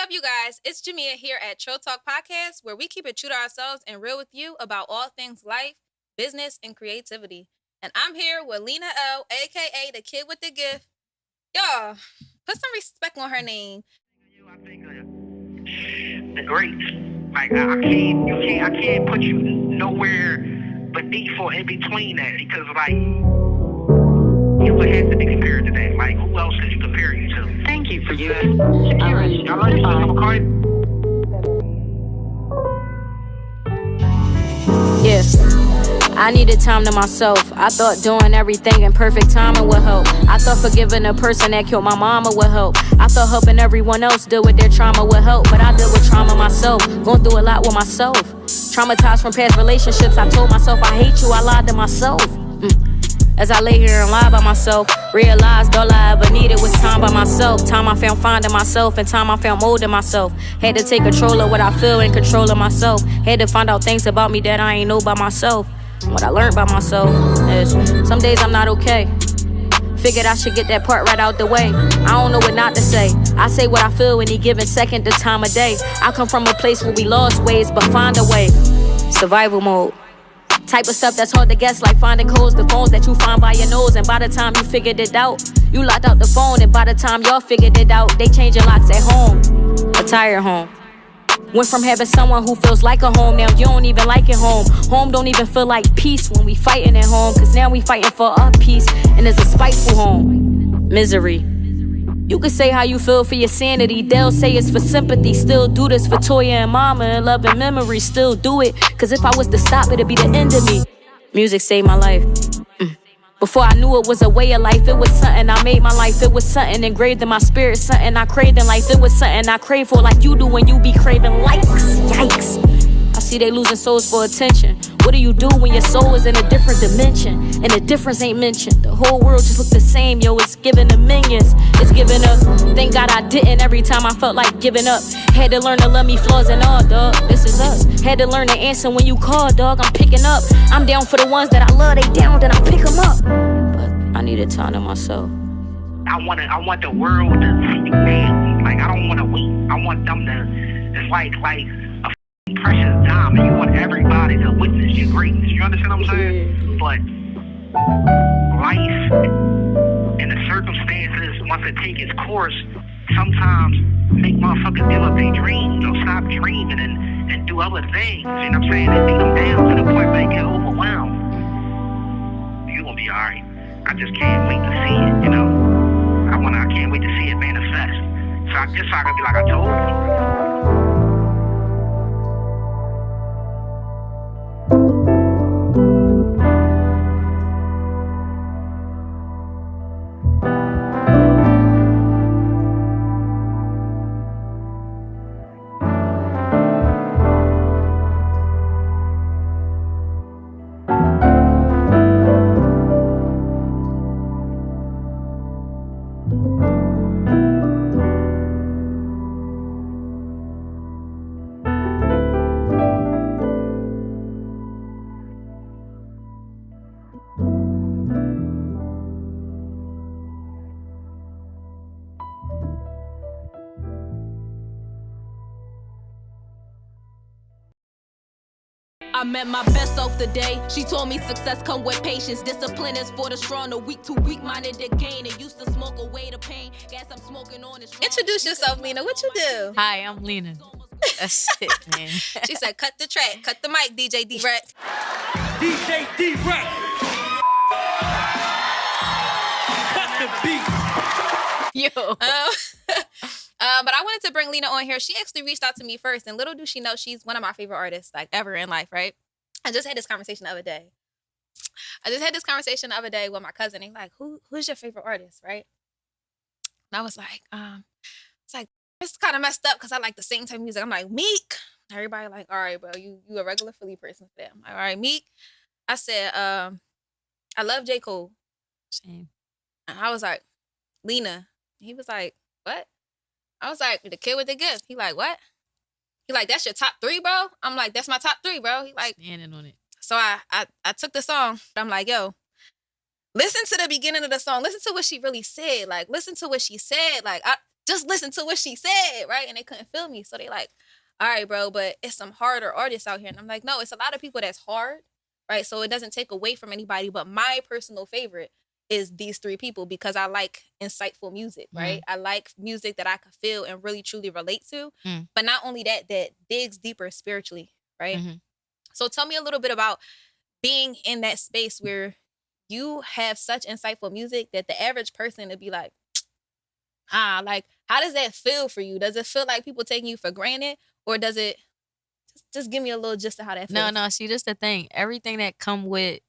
up, you guys? It's Jimia here at TrillTalk Podcast, where we keep it true to ourselves and real with you about all things life, business, and creativity. And I'm here with Lena L, aka the kid with the gift. Y'all, put some respect on her name. I think the greats. Like I can't put you nowhere beneath or in between that because like you would have to be compared to that. Like who else could you compare you to? Thank you for your security. I like you. Yeah. I needed time to myself. I thought doing everything in perfect timing would help. I thought forgiving a person that killed my mama would help. I thought helping everyone else deal with their trauma would help. But I deal with trauma myself, going through a lot with myself. Traumatized from past relationships, I told myself I hate you, I lied to myself. As I lay here and lie by myself, realized all I ever needed was time by myself. Time I found finding myself, and time I found molding myself. Had to take control of what I feel and control of myself. Had to find out things about me that I ain't know by myself. What I learned by myself is some days I'm not okay. Figured I should get that part right out the way. I don't know what not to say. I say what I feel any given second, the time of day. I come from a place where we lost ways, but find a way. Survival mode. Type of stuff that's hard to guess, like finding codes, the phones that you find by your nose. And by the time you figured it out, you locked out the phone. And by the time y'all figured it out, they changing locks at home. A tired home. Went from having someone who feels like a home, now you don't even like it home. Home don't even feel like peace when we fighting at home. Cause now we fighting for our peace, and it's a spiteful home. Misery. You can say how you feel for your sanity. They'll say it's for sympathy. Still do this for Toya and Mama and love and memory. Still do it, cause if I was to stop, it'd be the end of me. Music saved my life. Before I knew it was a way of life, it was something I made my life. It was something engraved in my spirit, something I craved in life. It was something I crave for like you do when you be craving likes. Yikes. I see they losing souls for attention. What do you do when your soul is in a different dimension? And the difference ain't mentioned. The whole world just look the same, yo, it's giving the minions. It's giving up. Thank God I didn't every time I felt like giving up. Had to learn to love me flaws and all, dog. This is us. Had to learn to answer when you call, dog. I'm picking up. I'm down for the ones that I love, they down, then I pick them up. But I needed time to myself. I want the world to see you now. Like I don't want to wait. I want them to. It's like a precious diamond. You want everybody to witness your greatness. You understand what I'm saying? But life and the circumstances, once it take its course, sometimes make motherfuckers give up their dreams or stop dreaming and do other things. You know what I'm saying? And beat them down to the point where they get overwhelmed. You're gonna be alright. I just can't wait to see it, you know? I can't wait to see it manifest. So I guess I gotta be like I told you. I met my best self today. She told me success come with patience. Discipline is for the strong, the weak too weak-minded to gain. It used to smoke away the pain. Gas I'm smoking on is Introduce yourself, Lena. What you do? Hi, I'm Lena. That's it, man. She said, cut the track, cut the mic, DJ D-Rex. DJ D-Rex. Cut the beat. Yo. But I wanted to bring Lena on here. She actually reached out to me first, and little do she know she's one of my favorite artists, like, ever in life, right? I just had this conversation the other day. With my cousin. He's like, who's your favorite artist, right? And I was like, it's kind of messed up because I like the same type of music. I'm like, Meek. Everybody like, all right, bro, you a regular Philly person for them. Like, all right, Meek. I said, I love J. Cole. Same. And I was like, Lena. He was like, what? I was like, the kid with the gift. He like, what? He like, that's your top 3, bro? I'm like, that's my top 3, bro. He like, standing on it. So I took the song. I'm like, yo, listen to the beginning of the song. Listen to what she really said. Like, listen to what she said. Like, just listen to what she said, right? And they couldn't feel me. So they like, all right, bro, but it's some harder artists out here. And I'm like, no, it's a lot of people that's hard, right? So it doesn't take away from anybody. But my personal favorite is these three people because I like insightful music, right? I like music that I could feel and really truly relate to. But not only that, that digs deeper spiritually, right? So tell me a little bit about being in that space where you have such insightful music that the average person would be like, like, how does that feel for you? Does it feel like people taking you for granted, or does it just give me a little gist of how that feels? No. See, this the thing. Everything that come with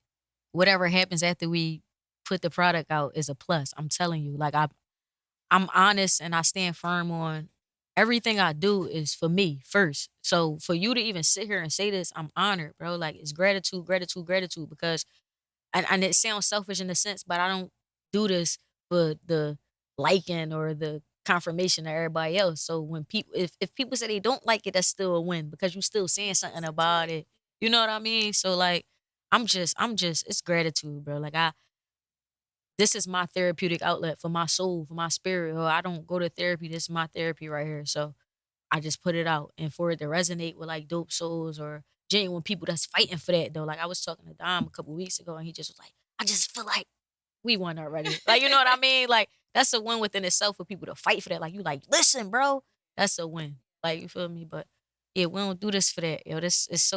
whatever happens after we put the product out is a plus. I'm telling you. Like I'm honest and I stand firm on everything I do is for me first. So for you to even sit here and say this, I'm honored, bro. Like it's gratitude, gratitude, gratitude. Because and it sounds selfish in a sense, but I don't do this for the liking or the confirmation of everybody else. So when people if people say they don't like it, that's still a win because you still saying something about it. You know what I mean? So like I'm just it's gratitude, bro. Like this is my therapeutic outlet for my soul, for my spirit. Or I don't go to therapy. This is my therapy right here. So I just put it out. And for it to resonate with like dope souls or genuine people that's fighting for that though. Like I was talking to Dom a couple weeks ago and he just was like, I just feel like we won already. Like, you know what I mean? Like that's a win within itself for people to fight for that. Like you like, listen, bro, that's a win. Like you feel me? But yeah, we don't do this for that. Yo, this is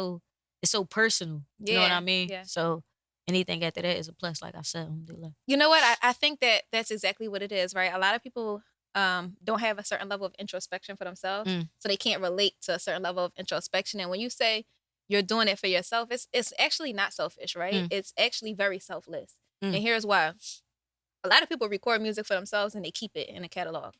it's so personal. You know what I Yeah, mean? yeah. So anything after that is a plus, like I said, alhamdulillah. You know what? I think that that's exactly what it is, right? A lot of people don't have a certain level of introspection for themselves, Mm. so they can't relate to a certain level of introspection. And when you say you're doing it for yourself, it's actually not selfish, right? Mm. It's actually very selfless. Mm. And here's why: a lot of people record music for themselves and they keep it in a catalog,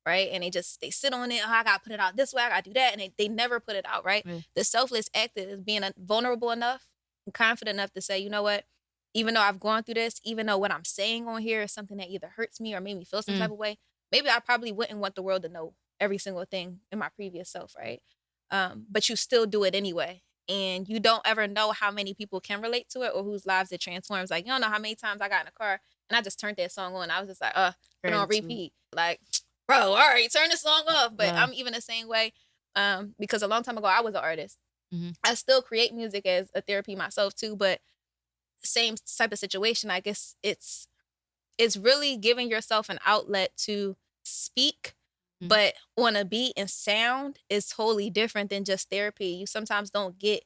right? And they sit on it. Oh, I gotta put it out this way. I gotta do that, and they never put it out, right? Yeah. The selfless act is being vulnerable enough and confident enough to say, you know what? Even though I've gone through this, even though what I'm saying on here is something that either hurts me or made me feel some type of way, maybe I probably wouldn't want the world to know every single thing in my previous self, right? But you still do it anyway. And you don't ever know how many people can relate to it or whose lives it transforms. Like, you don't know how many times I got in a car and I just turned that song on. I was just like, put it on Gratitude. repeat. Like, bro, all right, turn the song off. But Yeah. I'm even the same way because a long time ago, I was an artist. Mhm. I still create music as a therapy myself too, but same type of situation. I guess it's really giving yourself an outlet to speak, Mhm. but on a beat and sound is totally different than just therapy. You sometimes don't get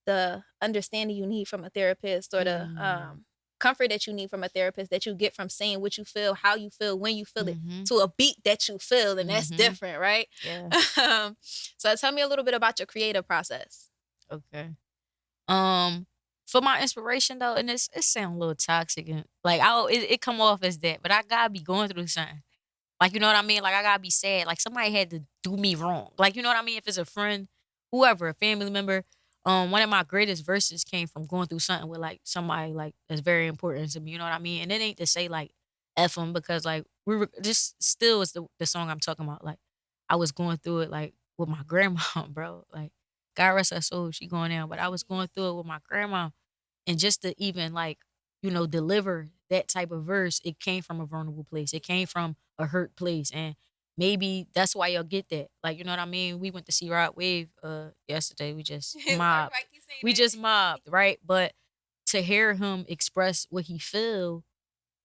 the understanding you need from a therapist or the comfort that you need from a therapist that you get from saying what you feel, how you feel, when you feel it to a beat that you feel, and that's different, right? Yeah. So tell me a little bit about your creative process. Okay. For my inspiration though, and it sound a little toxic and like it come off as that, but I gotta be going through something. Like you know what I mean? Like I gotta be sad. Like somebody had to do me wrong. Like you know what I mean? If it's a friend, whoever, a family member. One of my greatest verses came from going through something with like somebody like that's very important to me. You know what I mean? And it ain't to say like F them because like we were just still is the song I'm talking about. Like I was going through it like with my grandma, bro. Like God rest her soul, she going down. But I was going through it with my grandma. And just to even like, deliver that type of verse, it came from a vulnerable place. It came from a hurt place. And maybe that's why y'all get that. Like, you know what I mean? We went to see Rod Wave yesterday. We just mobbed. We just mobbed, right? But to hear him express what he feel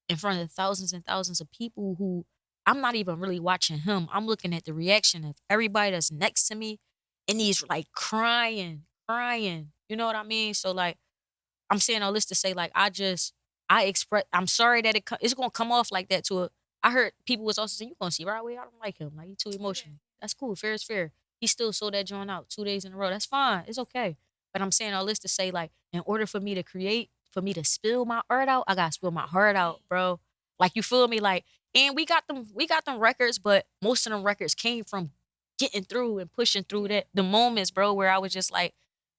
in front of thousands and thousands of people who I'm not even really watching him. I'm looking at the reaction of everybody that's next to me and he's like crying, crying. You know what I mean? So like I'm saying all this to say, like, I'm sorry that it's gonna come off like that to a. I heard people was also saying, you gonna see right away. I don't like him. Like, he too emotional. That's cool. Fair is fair. He still sold that joint out 2 days in a row. That's fine. It's okay. But I'm saying all this to say, like, in order for me to create, for me to spill my art out, I gotta spill my heart out, bro. Like, you feel me? Like, and we got them records, but most of them records came from getting through and pushing through the moments, bro, where I was just like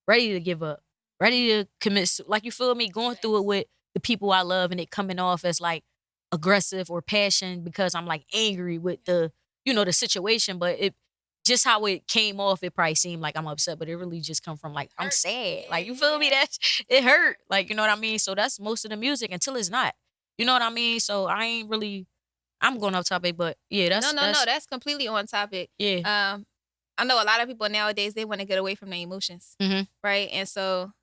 ready to give up ready to like you feel me, going through it with the people I love and it coming off as like aggressive or passion because I'm like angry with the situation, but it just how it came off, it probably seemed like I'm upset, but it really just come from like I'm sad. Like you feel me? That it hurt. Like you know what I mean? So that's most of the music until it's not. You know what I mean? So I ain't really I'm going off topic, but yeah, No, that's that's completely on topic. yeah. I know a lot of people nowadays they want to get away from their emotions, Mm-hmm. right? And so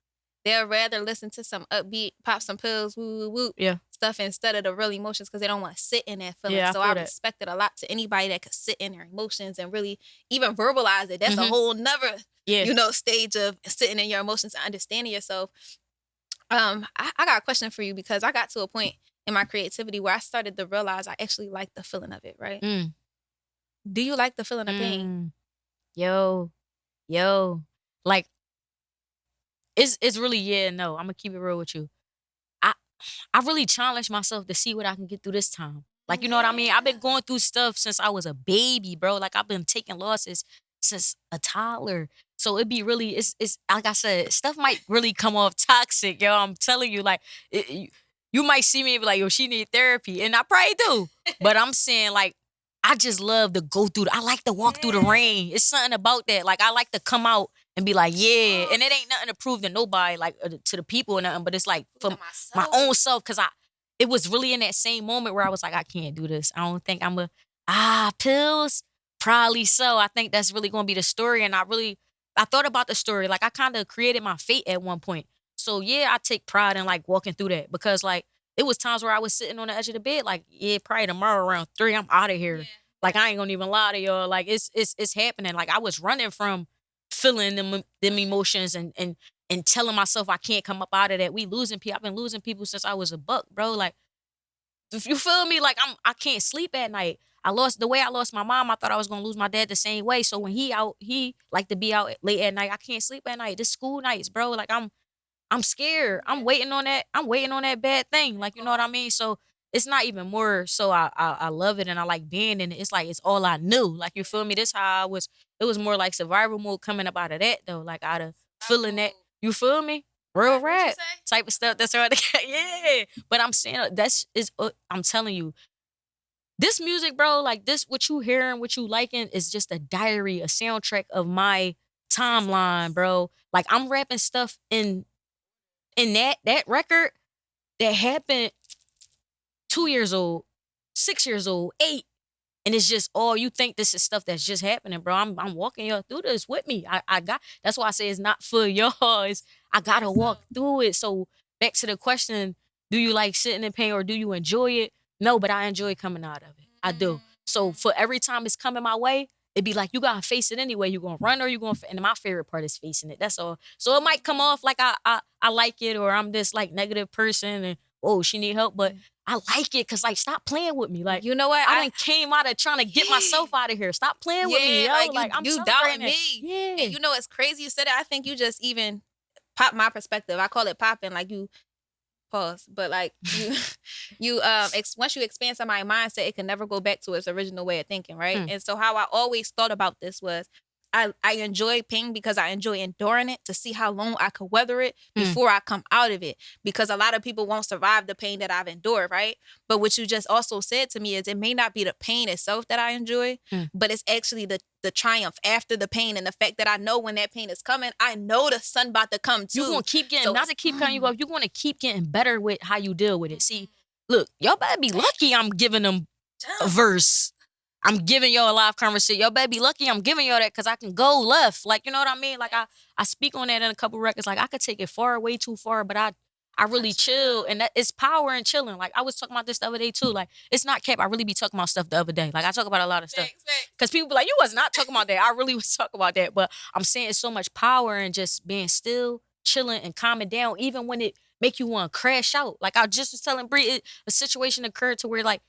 they'll rather listen to some upbeat, pop some pills, woo woo woo Yeah. stuff instead of the real emotions because they don't want to sit in that feeling. Yeah, I So feel I that. respect it a lot to anybody that could sit in their emotions and really even verbalize it. That's a Mhm. whole nother, Yeah. stage of sitting in your emotions and understanding yourself. I got a question for you because I got to a point in my creativity where I started to realize I actually like the feeling of it, right? Mm. Do you like the feeling of pain? Mm. Yo, yo. Like it's really yeah, no. I'm gonna keep it real with you. I I really challenged myself to see what I can get through this time. Like, you know what I mean? I've been going through stuff since I was a baby, bro. Like I've been taking losses since a toddler. So it'd be really it's like I said, stuff might really come off toxic, yo. I'm telling you, like you might see me and be like, yo, she need therapy. And I probably do. But I'm saying like I just love to go through. I like to walk through the rain. It's something about that. Like I like to come out and be like, yeah. And it ain't nothing to prove to nobody, like to the people or nothing. But it's like for my own self, because it was really in that same moment where I was like, I can't do this. I don't think I'm pills. Probably so. I think that's really gonna be the story. And I thought about the story. Like I kind of created my fate at one point. So yeah, I take pride in like walking through that because like it was times where I was sitting on the edge of the bed, like, yeah, probably tomorrow around 3, I'm out of here. Yeah. Like I ain't gonna even lie to y'all. Like it's happening. Like I was running from feeling them emotions and telling myself I can't come up out of that. We losing people. I've been losing people since I was a buck, bro. Like if you feel me, like I can't sleep at night. I lost my mom. I thought I was gonna lose my dad the same way. So when he like to be out late at night. I can't sleep at night. This school nights, bro. Like I'm scared. I'm waiting on that. I'm waiting on that bad thing. Like you know what I mean. So it's not even more. So I love it and I like being in it. It's like it's all I knew. Like you feel me. This how I was. It was more like survival mode coming up out of that though. Like out of feeling that. You feel me? Real rap type of stuff. That's right. Yeah. But I'm saying that's is. I'm telling you. This music, bro, like this, what you hearing, what you liking is just a diary, a soundtrack of my timeline, bro. Like I'm rapping stuff in that record that happened 2 years old, 6 years old, 8. And it's just all you think this is stuff that's just happening, bro. I'm walking y'all through this with me. I got that's why I say it's not for y'all. I gotta walk through it. So back to the question, do you like sitting in pain or do you enjoy it? No, but I enjoy coming out of it. I do. So for every time it's coming my way, it'd be like you gotta face it anyway. You gonna run or you gonna and my favorite part is facing it. That's all. So it might come off like I like it or I'm this like negative person and oh she need help, but I like it because like stop playing with me. Like You know what? I done came out of trying to get myself out of here. Stop playing with me, yo. like I'm you celebrating doubting it. me. Yeah. And you know it's crazy you said it. I think you just even pop my perspective. I call it popping. Like you pause, but like you once you expand somebody's mindset, it can never go back to its original way of thinking, right? And so how I always thought about this was I enjoy pain because I enjoy enduring it to see how long I could weather it before I come out of it. Because a lot of people won't survive the pain that I've endured, right? But what you just also said to me is it may not be the pain itself that I enjoy, but it's actually the triumph after the pain and the fact that I know when that pain is coming, I know the sun about to come too. You're gonna keep getting So not to keep cutting you off, you're gonna keep getting better with how you deal with it. See, look, y'all better be lucky I'm giving them a verse. I'm giving y'all a live conversation. Y'all better be lucky I'm giving y'all that because I can go left. Like, you know what I mean? Like I speak on that in a couple records. Like I could take it far, way too far, but I really chill. And that it's power and chilling. Like I was talking about this the other day too. Like it's not cap. I really be talking about stuff the other day. Like I talk about a lot of stuff. Because people be like, you was not talking about that. I really was talking about that. But I'm saying it's so much power in just being still, chilling, and calming down, even when it make you want to crash out. Like I just was telling Bree, a situation occurred to where like,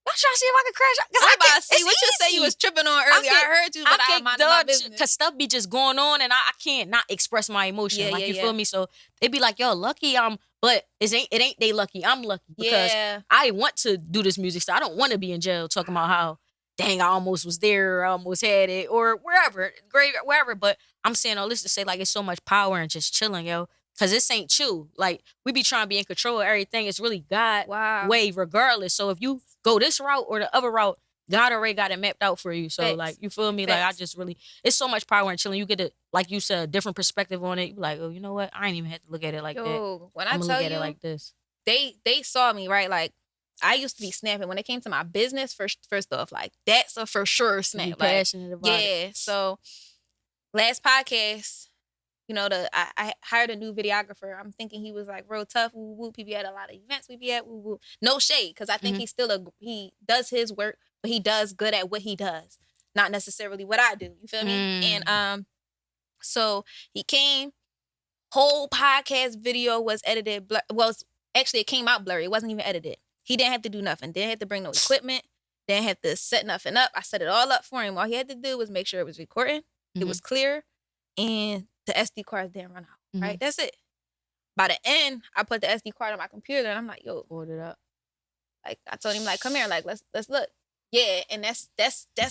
I'm trying to see if I can crash out. I'm about to see what you say you was tripping on earlier. I heard you, but I mind my business. Because stuff be just going on and I can't not express my emotion. Yeah, like, yeah, you yeah. feel me? So it be like, yo, lucky but it ain't they lucky. I'm lucky because I want to do this music. So I don't want to be in jail talking about how, dang, I almost was there, I almost had it, or wherever, wherever. But I'm saying all this to say like it's so much power in just chilling, yo. Cause this ain't you. Like we be trying to be in control of everything. It's really God way regardless. So if you go this route or the other route, God already got it mapped out for you. So Facts. like you feel me? Facts. Like I just really it's so much power in chilling. You get like you said, a different perspective on it. You be like, oh, you know what? I ain't even have to look at it like that. When I I'm gonna tell look at you it like this. they saw me, right? Like I used to be snapping when it came to my business. First off, like that's a for sure snap. Be Like, passionate about it. yeah. So last podcast, I hired a new videographer. I'm thinking he was like real tough. Woo woo. He be at a lot of events. We be at woo woo. No shade, because I think he's still he does his work, but he does good at what he does, not necessarily what I do. You feel me? And so he came. Whole podcast video was edited. Actually, it came out blurry. It wasn't even edited. He didn't have to do nothing. Didn't have to bring no equipment. Didn't have to set nothing up. I set it all up for him. All he had to do was make sure it was recording. It was clear, and the SD cards didn't run out. Right? That's it. By the end, I put the SD card on my computer, and I'm like, yo, Hold it up. like I told him, like, come here, like let's look. Yeah, and that's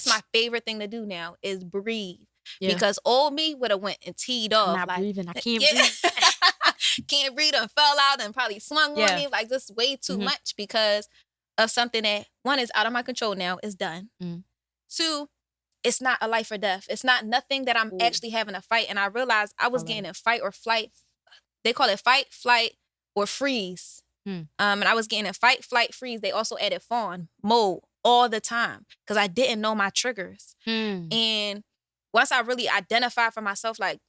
my favorite thing to do now is breathe. Yeah. Because old me would have went and teed off. I'm not like, breathing. I can't breathe. Can't breathe and fell out and probably swung on me. Like just way too much because of something that one is out of my control now, is done. Two, it's not a life or death. It's not nothing that I'm actually having a fight. And I realized I was getting in fight or flight. They call it fight, flight, or freeze. And I was getting in fight, flight, freeze. They also added fawn mode all the time because I didn't know my triggers. And once I really identified for myself, like,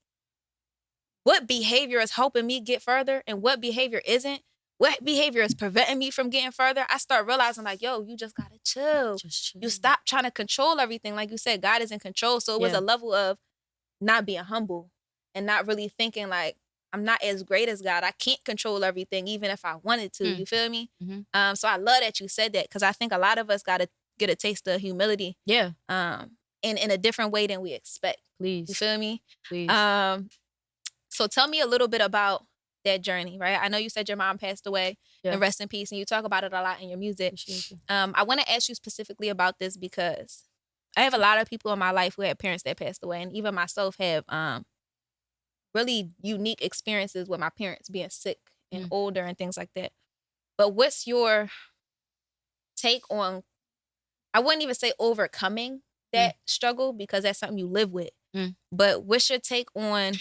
what behavior is helping me get further and what behavior isn't, what behavior is preventing me from getting further, I start realizing, like, yo, you just gotta chill. Just chill. You stop trying to control everything. Like you said, God is in control. So it was a level of not being humble and not really thinking, like, I'm not as great as God. I can't control everything, even if I wanted to. You feel me? So I love that you said that, because I think a lot of us gotta get a taste of humility. Yeah. In a different way than we expect. Please. You feel me? Please. So tell me a little bit about that journey, right? I know you said your mom passed away, and rest in peace, and you talk about it a lot in your music. I want to ask you specifically about this because I have a lot of people in my life who had parents that passed away, and even myself have really unique experiences with my parents being sick and older and things like that. But what's your take on, I wouldn't even say overcoming that struggle, because that's something you live with. But what's your take on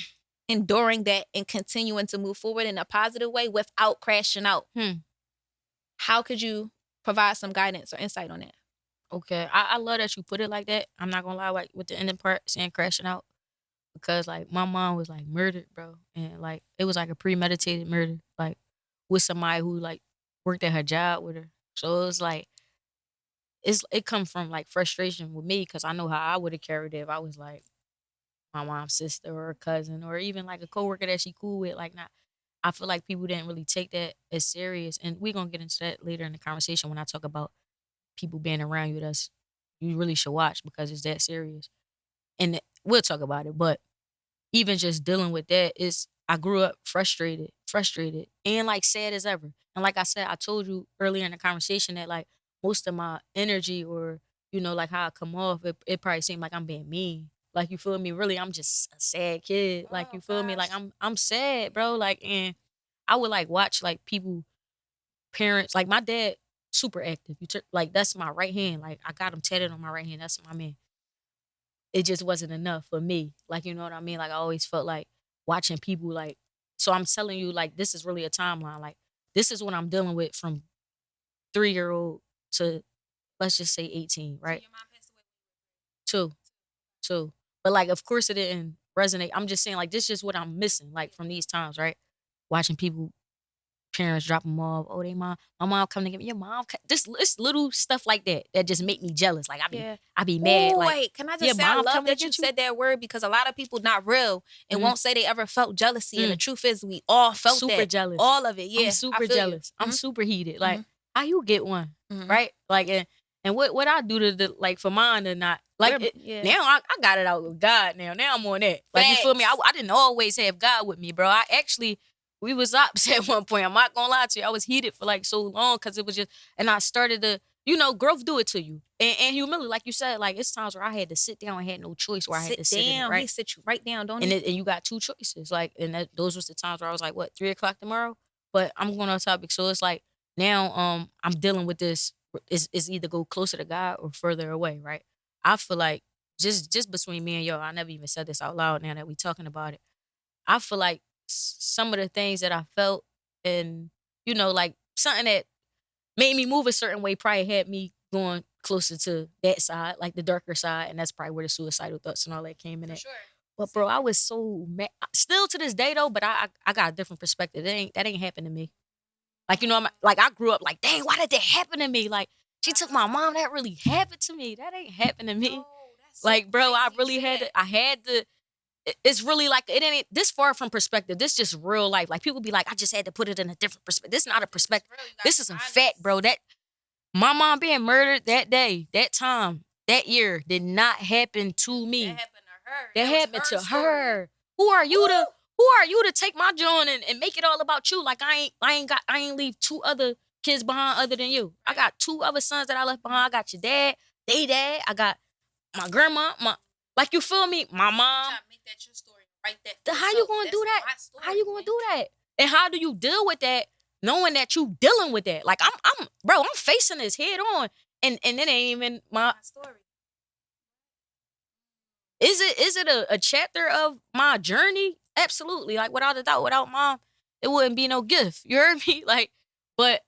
enduring that and continuing to move forward in a positive way without crashing out? How could you provide some guidance or insight on that? Okay. I love that you put it like that. I'm not gonna lie, like with the ending part saying crashing out. Because like my mom was like murdered, bro. And like it was like a premeditated murder, like with somebody who like worked at her job with her. So it was like it comes from like frustration with me, because I know how I would have carried it if I was like my mom's sister or a cousin or even like a coworker that she cool with. Like, not, I feel like people didn't really take that as serious. And we're gonna get into that later in the conversation when I talk about people being around you that's you really should watch, because it's that serious. And we'll talk about it. But even just dealing with that is, I grew up frustrated, and like sad as ever. And like I said, I told you earlier in the conversation that like most of my energy, or like how I come off, it probably seemed like I'm being mean. Like, you feel me? Really, I'm just a sad kid. Like, you feel me? Like I'm sad, bro. Like, and I would like watch like people, parents, like my dad, super active. Like, that's my right hand. Like, I got him tatted on my right hand. That's my man. It just wasn't enough for me. Like, you know what I mean? Like, I always felt like watching people, like, so I'm telling you, like, this is really a timeline. Like, this is what I'm dealing with from 3-year-old to, let's just say 18, right? So your mom passed away? Two. But like, of course it didn't resonate. I'm just saying, like, this is just what I'm missing, like, from these times, right? Watching people, parents drop them off. Oh, my mom come to get me. Your mom, this little stuff like that just make me jealous. Like, I be mad. Ooh, like, wait, can I your just say I mom love coming to that you get you? said that word, because a lot of people not real and won't say they ever felt jealousy. And the truth is, we all felt super that. jealous. All of it. Yeah. I'm super jealous. I'm super heated. Like, how you get one? Right? Like, and what I do to like for mine or not. Like, now I got it out with God now. Now I'm on that. Like, you feel me? I didn't always have God with me, bro. We was ops at one point. I'm not gonna lie to you. I was heated for like so long, because it was just, and I started to, growth do it to you. And humility, like you said, like, it's times where I had to sit down and had no choice, where I had to sit in it, right? He sit you right down, don't And he? and you got two choices. Like, and those was the times where I was like, what, 3:00 tomorrow? But I'm going on topic. So it's like, now I'm dealing with this. Is either go closer to God or further away, right? I feel like just between me and y'all, I never even said this out loud now that we talking about it. I feel like some of the things that I felt, and like something that made me move a certain way probably had me going closer to that side, like the darker side, and that's probably where the suicidal thoughts and all that came in For at. sure. But bro, I was so mad. Still to this day though, but I got a different perspective. That ain't happened to me. Like, you know, like I grew up like, dang, why did that happen to me? Like, she took my mom. That really happened to me. That ain't happened to me. No, that's so Like, bro, I crazy you really say had that. to. I had to. It's really like it ain't this far from perspective. This just real life. Like people be like, I just had to put it in a different perspective. This is not a perspective. Real, you gotta This be is a honest. fact, bro. That my mom being murdered that day, that time, that year did not happen to me. That happened to her. That was happened her to story. her. Who are you to take my joint and make it all about you? Like I ain't leave 2 other kids behind other than you. I got 2 other sons that I left behind. I got your dad, they dad. I got my grandma, like you feel me? My mom. Try to make that your story. Write that. For How you yourself. gonna That's do that? my story, How you gonna man. do that? And how do you deal with that knowing that you dealing with that? Like I'm facing this head on and it ain't even My story. Is it a chapter of my journey? Absolutely. Like without a doubt, without mom, it wouldn't be no gift. You heard me? Like, but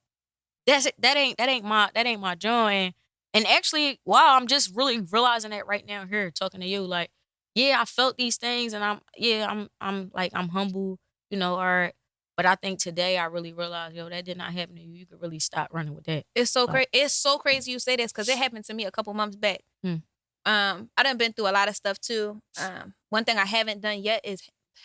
that's it. That ain't my joy. And actually, wow, I'm just really realizing that right now here talking to you. Like, yeah, I felt these things and I'm humble, you know, all right. But I think today I really realized, yo, that did not happen to you. You could really stop running with that. It's so crazy. It's so crazy you say this because it happened to me a couple months back. Hmm. I done been through a lot of stuff too. One thing I haven't done yet is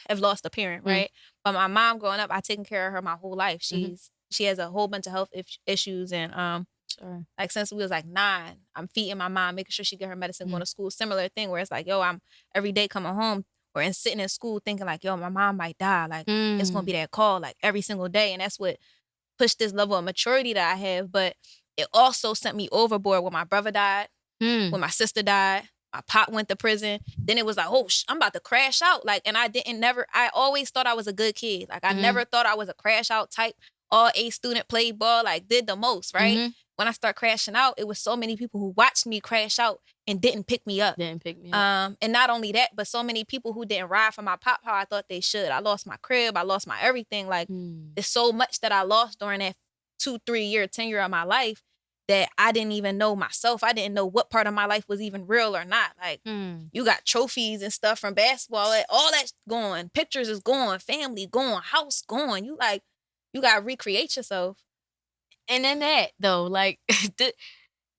have lost a parent, right? But my mom growing up, I taken care of her my whole life. She has a whole bunch of health issues and Sorry. like since we was like 9, I'm feeding my mom, making sure she get her medicine, going to school. Similar thing where it's like, yo, I'm every day coming home or and sitting in school thinking like, yo, my mom might die. Like it's gonna be that call like every single day, and that's what pushed this level of maturity that I have. But it also sent me overboard when my brother died. When my sister died, my pop went to prison. Then it was like, oh, I'm about to crash out. Like, and I always thought I was a good kid. Like, I never thought I was a crash out type. All A student, played ball, like did the most, right? When I start crashing out, it was so many people who watched me crash out and didn't pick me up. And not only that, but so many people who didn't ride for my pop how I thought they should. I lost my crib. I lost my everything. Like, there's so much that I lost during that 2-3 year tenure of my life that I didn't even know myself. I didn't know what part of my life was even real or not. Like, you got trophies and stuff from basketball, all that's gone. Pictures is gone. Family gone. House gone. You got to recreate yourself. And then that though, like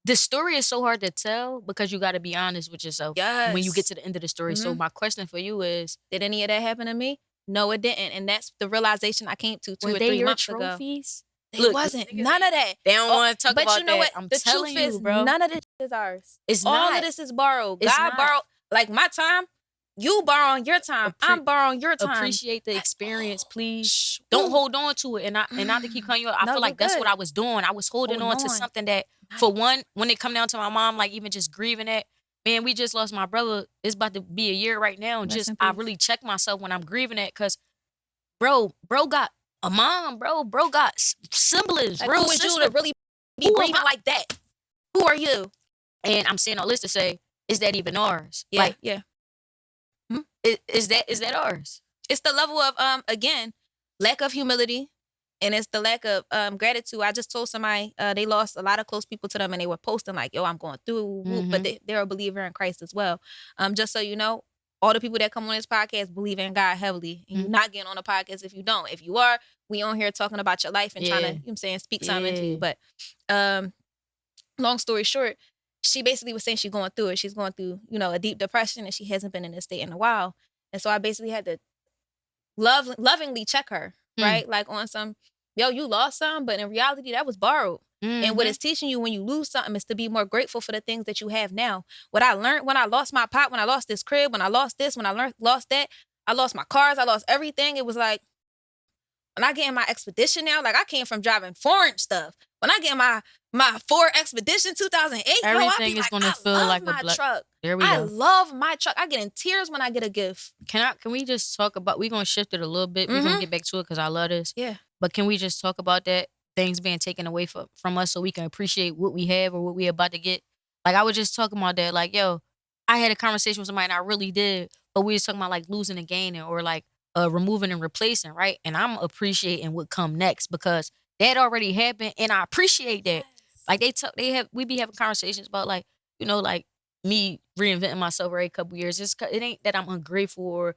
the story is so hard to tell because you got to be honest with yourself when you get to the end of the story. So my question for you is, did any of that happen to me? No, it didn't. And that's the realization I came to 2 were or they 3 your months trophies? ago. It wasn't. None of that. They don't want to talk but about you know that. what? I'm The telling truth you, is, bro. none of this is ours. It's all not. of this is borrowed. It's God not. borrowed. Like my time, you borrowing your time. I'm borrowing your time. Appreciate the experience, please. Don't hold on to it. And not to keep calling you out. I No, feel like you're that's good. what I was doing. I was holding on to something that, for one, when it come down to my mom, like even just grieving that, man, we just lost my brother. It's about to be a year right now. Rest in I peace. really check myself when I'm grieving that because, bro got a mom, bro got siblings, Like, real who is you sisters. to really be Who am grieving I? like that? Who are you? And I'm saying all this to say, is that even ours? Yeah, Like, yeah. is that ours? It's the level of again, lack of humility, and it's the lack of gratitude. I just told somebody they lost a lot of close people to them, and they were posting like, "Yo, I'm going through," but they're a believer in Christ as well. Just so you know, all the people that come on this podcast believe in God heavily, and you're not getting on a podcast if you don't. If you are, we on here talking about your life and trying to, you know what I'm saying, speak something into you. But long story short, she basically was saying she's going through it. She's going through, a deep depression, and she hasn't been in this state in a while. And so I basically had to lovingly check her, right? Like on some, yo, you lost something, but in reality, that was borrowed. And what it's teaching you when you lose something is to be more grateful for the things that you have now. What I learned when I lost my pop, when I lost this crib, when I lost this, when I lost that, I lost my cars, I lost everything. It was like, when I get in my expedition now, like I came from driving foreign stuff. When I get in my Ford Expedition 2008, Everything is gonna feel like my a black truck. There we I go. love my truck. I get in tears when I get a gift. Can we just talk about, we're gonna shift it a little bit. We're gonna get back to it because I love this. Yeah. But can we just talk about that? Things being taken away from us so we can appreciate what we have or what we about to get. Like I was just talking about that. Like, yo, I had a conversation with somebody and I really did. But we was talking about like losing and gaining or like removing and replacing, right? And I'm appreciating what come next because that already happened, and I appreciate that. Like we be having conversations about like, you know, like me reinventing myself every couple years. It ain't that I'm ungrateful or,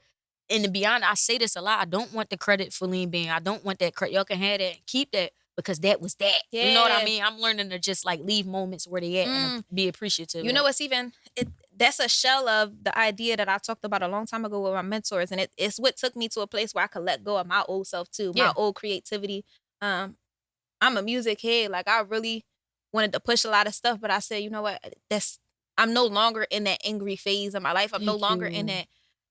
and to be honest, I say this a lot. I don't want the credit for Lean Bean. I don't want that credit. Y'all can have that and keep that because that was that. Yeah. You know what I mean? I'm learning to just like leave moments where they at and be appreciative. You know what's even that's a shell of the idea that I talked about a long time ago with my mentors, and it's what took me to a place where I could let go of my old self too, my old creativity. I'm a music head. Like I really wanted to push a lot of stuff, but I said, you know what? I'm no longer in that angry phase of my life. I'm no longer in that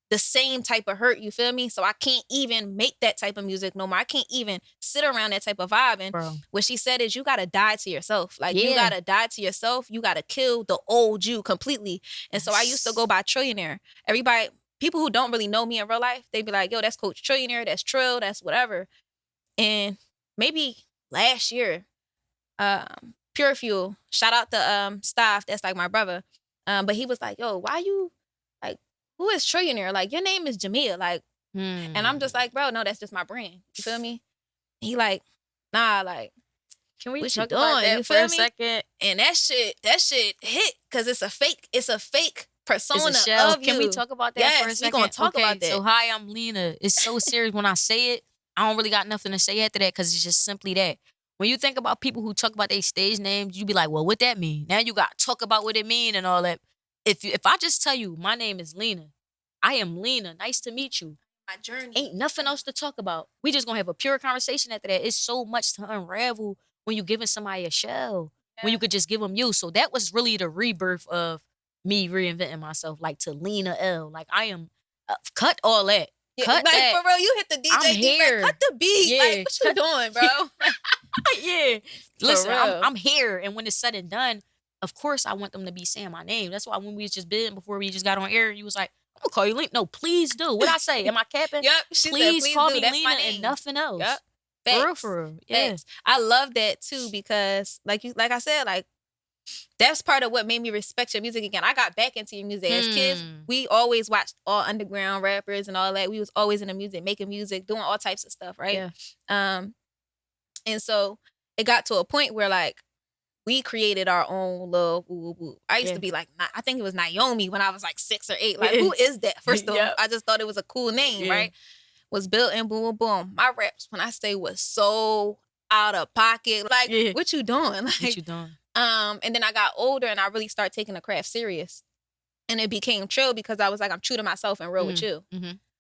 the same type of hurt. You feel me? So I can't even make that type of music no more. I can't even sit around that type of vibe. And what she said is, you gotta die to yourself. Like you gotta die to yourself. You gotta kill the old you completely. And so I used to go by Trillionaire. People who don't really know me in real life, they be like, yo, that's Coach Trillionaire, that's Trill, that's whatever. And maybe last year, Pure Fuel, shout out to Staff, that's like my brother. But he was like, yo, why you like, who is Trillionaire? Like, your name is Jimia. Like, and I'm just like, bro, no, that's just my brand. You feel me? He like, nah, like, can we what talk you doing? about that You for feel a me? second? And that shit hit because it's a fake persona It's a shell. of you. Can we talk about that for a Yes, second? we gonna talk about that. So hi, I'm Lena. It's so serious when I say it. I don't really got nothing to say after that because it's just simply that. When you think about people who talk about their stage names, you be like, well, what that mean? Now you got to talk about what it mean and all that. If I just tell you my name is Lena, I am Lena. Nice to meet you. My journey. Ain't nothing else to talk about. We just gonna have a pure conversation after that. It's so much to unravel when you giving somebody a shell. When you could just give them you. So that was really the rebirth of me reinventing myself, like to Lena L. Like I am, cut all that. Yeah, Cut like that. for real, you hit the DJ. I'm here. Cut the beat. Yeah. Like, what you doing, bro? Yeah. Listen, real. I'm here. And when it's said and done, of course I want them to be saying my name. That's why when we was just been before we just got on air, you was like, I'm gonna call you Lena. No, please do. What I say? Am I capping? Yep. She said, Please call do. me That's Lena my name. and nothing else. Yep. For real. Yeah. Facts. I love that too because like I said, like that's part of what made me respect your music again. I got back into your music. As kids, we always watched all underground rappers and all that. We was always in the music, making music, doing all types of stuff, right? Yeah. And so it got to a point where like we created our own little woo woo. I used to be like, I think it was Naomi when I was like 6 or 8. Like, who is that? First of all, I just thought it was a cool name, right? Was built in boom, boom, boom. My raps, when I say was so out of pocket, like, what you doing? Like, What you doing? And then I got older and I really started taking the craft serious. And it became Trill because I was like, I'm true to myself and real with you,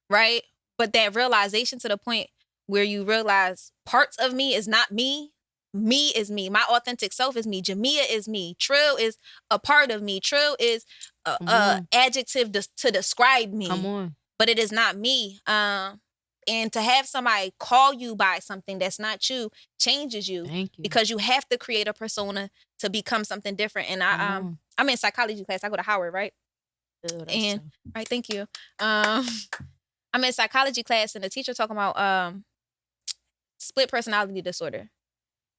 right? But that realization to the point where you realize parts of me is not me. Me is me. My authentic self is me. Jimia is me. Trill is a part of me. Trill is a adjective to describe me. Come on. But it is not me. And to have somebody call you by something that's not you changes you. Thank you. Because you have to create a persona to become something different. And I'm in psychology class. I go to Howard, right? And right, thank you. I'm in psychology class and the teacher talking about split personality disorder.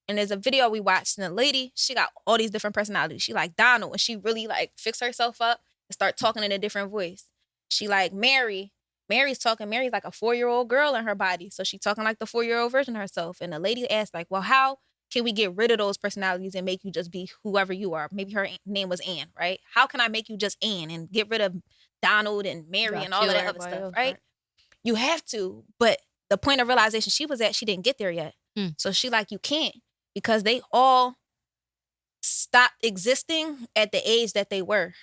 And there's a video we watched and the lady, she got all these different personalities. She like Donald and she really like fix herself up and start talking in a different voice. She like Mary. Mary's like a 4-year-old girl in her body. So she's talking like the 4-year-old version of herself. And the lady asked like, well, how can we get rid of those personalities and make you just be whoever you are? Maybe her name was Anne, right? How can I make you just Anne and get rid of Donald and Mary and all of that other stuff, right? You have to. But the point of realization she was at, she didn't get there yet. So she like, you can't because they all stopped existing at the age that they were.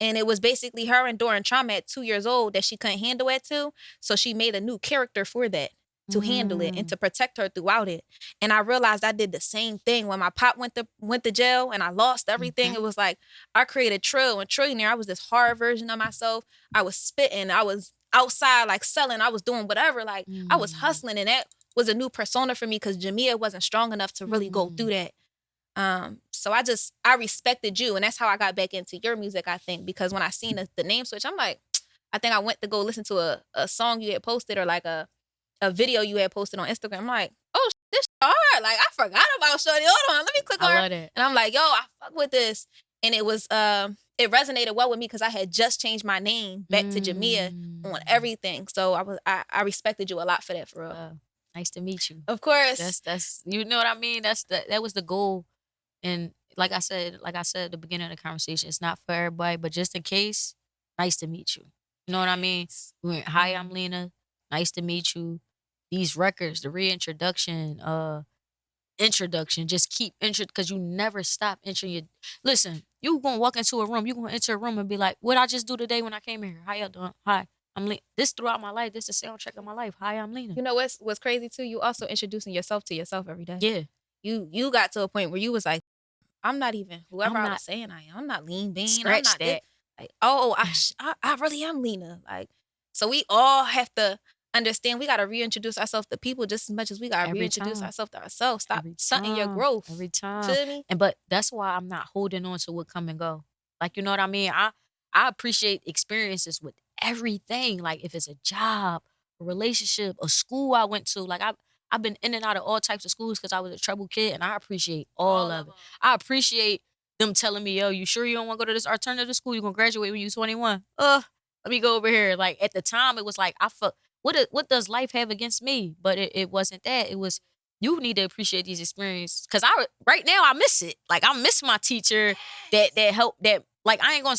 And it was basically her enduring trauma at 2 years old that she couldn't handle at 2. So she made a new character for that to handle it and to protect her throughout it. And I realized I did the same thing when my pop went to jail and I lost everything. It was like I created Trill and Trillionaire. I was this hard version of myself. I was spitting. I was outside like selling. I was doing whatever. Like I was hustling and that was a new persona for me because Jimia wasn't strong enough to really go through that. So I respected you. And that's how I got back into your music, I think, because when I seen the name switch, I'm like, I think I went to go listen to a song you had posted or like a video you had posted on Instagram. I'm like, oh, this hard. Like, I forgot about Shorty. Hold on, let me click on her. I love it. And I'm like, yo, I fuck with this. And it was, it resonated well with me because I had just changed my name back to Jimia on everything. So I respected you a lot for that, for real. Nice to meet you. Of course. That's you know what I mean? That was the goal. And like I said at the beginning of the conversation, it's not for everybody, but just in case, nice to meet you. You know what I mean? We went, hi, I'm Lena. Nice to meet you. These records, the reintroduction, introduction, just keep intro because you never stop entering your listen, you gonna walk into a room, you gonna enter a room and be like, what I just do today when I came here? How y'all doing? Hi, I'm Lena. This throughout my life, this is the soundtrack of my life. Hi, I'm Lena. You know what's crazy too? You also introducing yourself to yourself every day. Yeah. You got to a point where you was like, I'm not even whoever I'm I not was saying I am. I'm not Lean Bean. I'm scratch not this. that. Like, oh, I really am Lena. Like, so we all have to understand we got to reintroduce ourselves to people just as much as we got to Every reintroduce time. ourselves to ourselves. Stop Every stunting your time. growth. Every time. Feel me? And but that's why I'm not holding on to what come and go. Like, you know what I mean? I appreciate experiences with everything. Like if it's a job, a relationship, a school I went to. Like I've been in and out of all types of schools because I was a trouble kid, and I appreciate all of it. I appreciate them telling me, yo, you sure you don't want to go to this alternative school? You're gonna graduate when you're 21. Let me go over here. Like at the time, it was like I felt what does life have against me? But it wasn't that. It was you need to appreciate these experiences because right now I miss it. Like I miss my teacher that helped that. Like I ain't gonna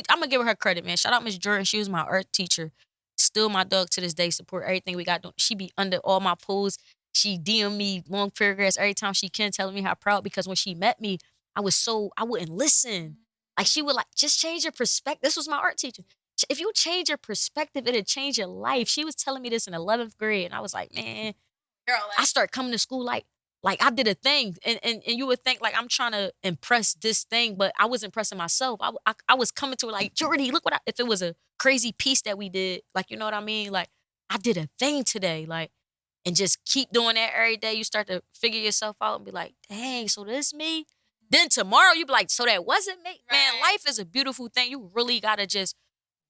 I'm gonna give her credit, man. Shout out Miss Jordan. She was my art teacher. Still my dog to this day. Support everything we got. She be under all my posts. She DM me long paragraphs every time she can, telling me how proud because when she met me, I wouldn't listen. Like she would like just change your perspective. This was my art teacher. If you change your perspective, it'll change your life. She was telling me this in 11th grade, and I was like, man, girl, I start coming to school like I did a thing, and you would think like I'm trying to impress this thing, but I was impressing myself. I was coming to her like, Jordy, look if it was a crazy piece that we did, like you know what I mean? Like I did a thing today, like, and just keep doing that every day. You start to figure yourself out and be like, dang, so this me. Then tomorrow you be like, so that wasn't me. Right. Man, life is a beautiful thing. You really gotta just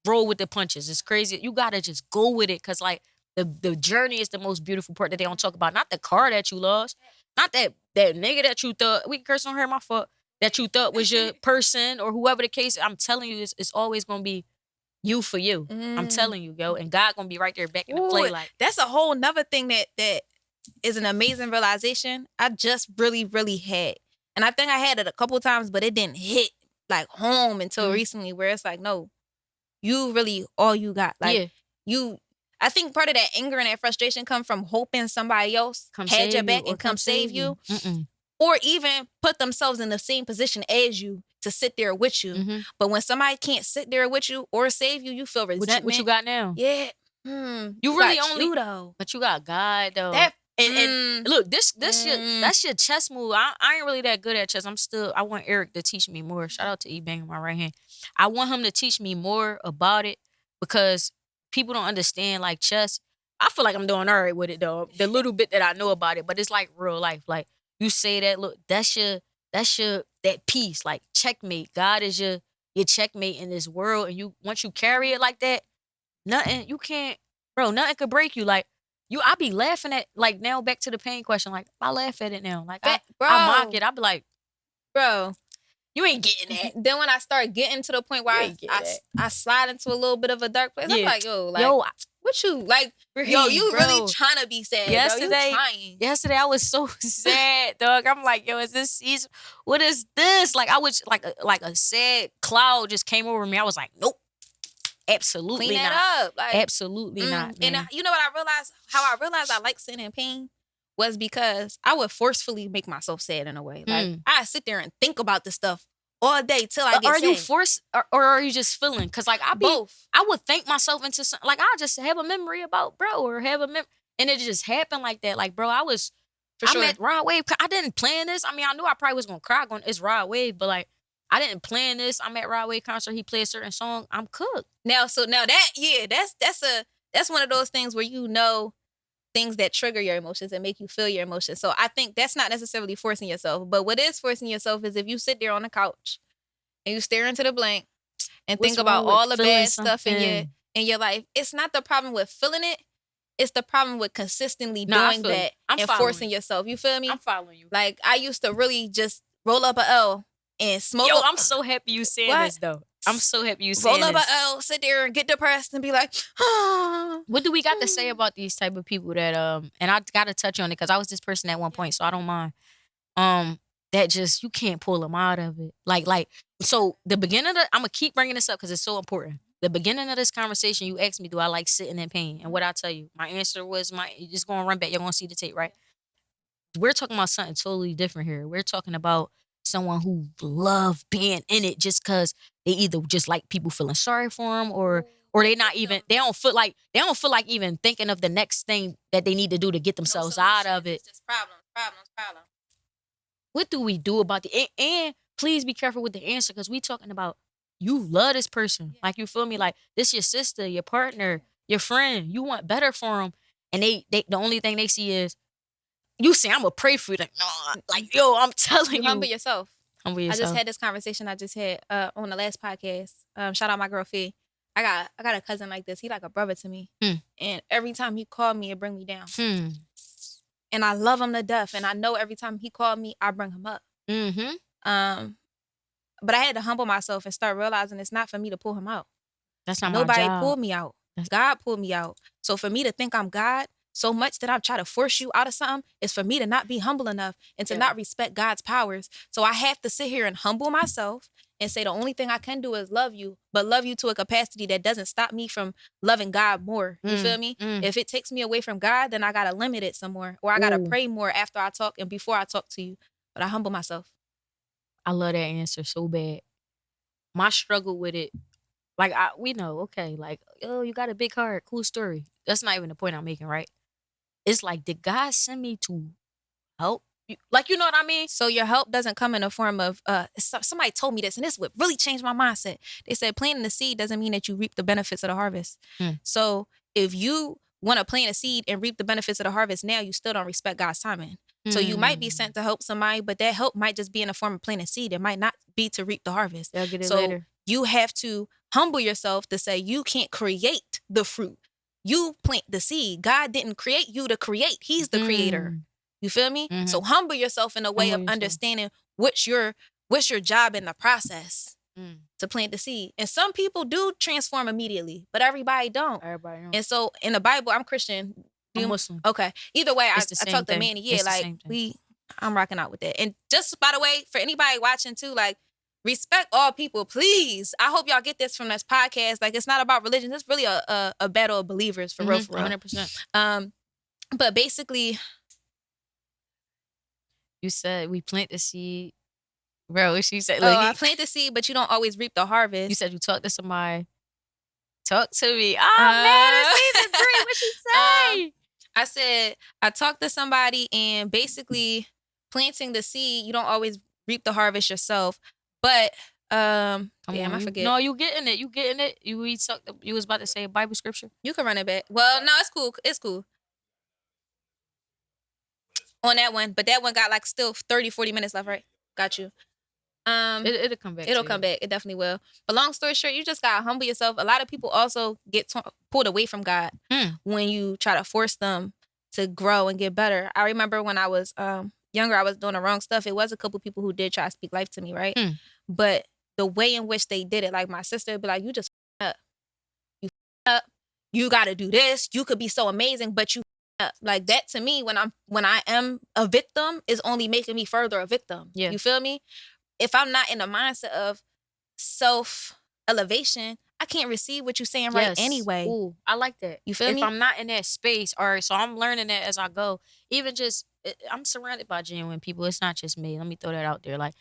roll with the punches. It's crazy. You gotta just go with it because like the journey is the most beautiful part that they don't talk about. Not the car that you lost. Not that nigga that you thought, we curse on her, my fault, that you thought was your person or whoever the case. I'm telling you, it's always gonna be you for you. I'm telling you, yo. And God gonna be right there back in the play. Like that's a whole nother thing that is an amazing realization I just really, really had. And I think I had it a couple times, but it didn't hit like home until recently where it's like, no, you really all you got. Like I think part of that anger and that frustration come from hoping somebody else had your back and come save you. Or even put themselves in the same position as you to sit there with you. But when somebody can't sit there with you or save you, you feel resentment. What you got now? Yeah. You really only you though. But you got God though. And look, that's your chess move. I ain't really that good at chess. I want Eric to teach me more. Shout out to E-Bang on my right hand. I want him to teach me more about it because people don't understand like chess. I feel like I'm doing all right with it though. The little bit that I know about it, but it's like real life. Like you say that, look, that's your that piece. Like checkmate. God is your checkmate in this world. And once you carry it like that, nothing could break you. Like I be laughing at like now back to the pain question. Like I laugh at it now. Like I mock it. I be like, bro, you ain't getting that. Then when I start getting to the point where I slide into a little bit of a dark place, I'm like, what you like? You really trying to be sad, bro. You trying. Yesterday I was so sad, dog. I'm like, yo, is this season? What is this? Like I was like a sad cloud just came over me. I was like, nope. Absolutely Clean not. That up. Like, absolutely not. Man. And you know what I realized? How I realized I like sitting in pain was because I would forcefully make myself sad in a way. Like I sit there and think about this stuff all day till I get sad. Are you forced or are you just feeling? Because like both. I would think myself into something. Like I just have a memory about bro or have a memory. And it just happened like that. Like, bro, I'm at Rod Wave. I didn't plan this. I mean, I knew I probably was going to cry going, it's Rod Wave. But like, I didn't plan this. I'm at Rod Wave concert. He played a certain song. I'm cooked. Now that's one of those things where you know things that trigger your emotions and make you feel your emotions. So I think that's not necessarily forcing yourself. But what is forcing yourself is if you sit there on the couch and you stare into the blank and think about all the bad stuff in your life. It's not the problem with feeling it. It's the problem with consistently doing that and forcing yourself. You feel me? I'm following you. Like I used to really just roll up a L and smoke. Yo, I'm so happy you saying this though. I'm so happy you roll saying up a this. L, sit there and get depressed and be like, ah. What do we got to say about these type of people that and I gotta touch on it because I was this person at one point, so I don't mind. That just you can't pull them out of it. Like so the beginning of I'm gonna keep bringing this up because it's so important. The beginning of this conversation, you asked me, do I like sitting in pain? And what I tell you, my answer was you're just gonna run back. You're gonna see the tape, right? We're talking about something totally different here. We're talking about someone who love being in it just because they either just like people feeling sorry for them or they don't feel like even thinking of the next thing that they need to do to get themselves out of it. It's just problems. What do we do about and please be careful with the answer because we talking about you love this person. Like you feel me? Like this your sister, your partner, your friend. You want better for them. And they the only thing they see is you say I'm gonna pray for you. Like, no, like yo, I'm telling You you. humble yourself. Humble I yourself. just had this conversation I just had on the last podcast. Shout out my girl Fee. I got a cousin like this. He like a brother to me. And every time he called me, it bring me down. And I love him to death. And I know every time he called me, I bring him up. But I had to humble myself and start realizing it's not for me to pull him out. That's not Nobody my job. pulled me out. God pulled me out. So for me to think I'm God so much that I'm trying to force you out of something is for me to not be humble enough and to not respect God's powers. So I have to sit here and humble myself and say the only thing I can do is love you, but love you to a capacity that doesn't stop me from loving God more. You feel me? If it takes me away from God, then I got to limit it some more or I got to pray more after I talk and before I talk to you. But I humble myself. I love that answer so bad. My struggle with it, like we know, okay, like, oh, you got a big heart, cool story. That's not even the point I'm making, right? It's like, did God send me to help you? Like, you know what I mean? So your help doesn't come in the form of somebody told me this, and this would really change my mindset. They said planting the seed doesn't mean that you reap the benefits of the harvest. So if you want to plant a seed and reap the benefits of the harvest now, you still don't respect God's timing. So you might be sent to help somebody, but that help might just be in the form of planting seed. It might not be to reap the harvest. They'll get it so later. You have to humble yourself to say you can't create the fruit. You plant the seed. God didn't create you to create. He's the creator. You feel me? So humble yourself in a way of understanding what's your job in the process to plant the seed. And some people do transform immediately, but everybody don't. And so in the Bible, I'm Christian. I'm Muslim. Okay. Either way, I same talked to thing. Manny. Yeah, It's the like same thing. I'm rocking out with that. And just by the way, for anybody watching too, like respect all people, please. I hope y'all get this from this podcast. Like it's not about religion. It's really a battle of believers for real, for real. 100%. But basically, you said we plant the seed. Bro, what she said? I plant the seed, but you don't always reap the harvest. You said you talk to somebody. Talk to me. Oh, man, it's season 3. What she say? I said, I talked to somebody and basically planting the seed, you don't always reap the harvest yourself. But, I forget. No, you getting it. You getting it. You was about to say a Bible scripture. You can run it back. Well, no, it's cool. It's cool. On that one. But that one got like still 30, 40 minutes left, right? Got you. It'll come back. It'll come back. It definitely will. But long story short, you just gotta humble yourself. A lot of people also get pulled away from God when you try to force them to grow and get better. I remember when I was younger, I was doing the wrong stuff. It was a couple people who did try to speak life to me, right? But the way in which they did it, like my sister would be like, "You just up. You up. You got to do this. You could be so amazing, but you up." Like that to me, when I am a victim, is only making me further a victim. Yeah. You feel me? If I'm not in the mindset of self-elevation, I can't receive what you're saying right anyway. Ooh, I like that. You feel me? If I'm not in that space, all right, so I'm learning that as I go. Even just, I'm surrounded by genuine people. It's not just me. Let me throw that out there. Like,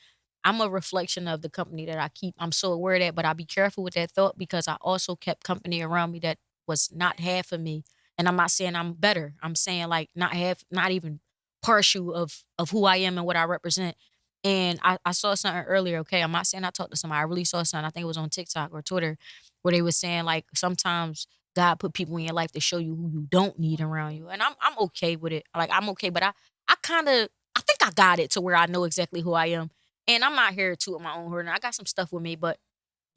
I'm a reflection of the company that I keep. I'm so aware of that, but I be careful with that thought because I also kept company around me that was not half of me. And I'm not saying I'm better. I'm saying like not even partial of who I am and what I represent. And I saw something earlier, okay? I'm not saying I talked to somebody. I really saw something. I think it was on TikTok or Twitter where they were saying like sometimes God put people in your life to show you who you don't need around you. And I'm okay with it. Like I'm okay, but I think I got it to where I know exactly who I am. And I'm not here to my own horn. I got some stuff with me, but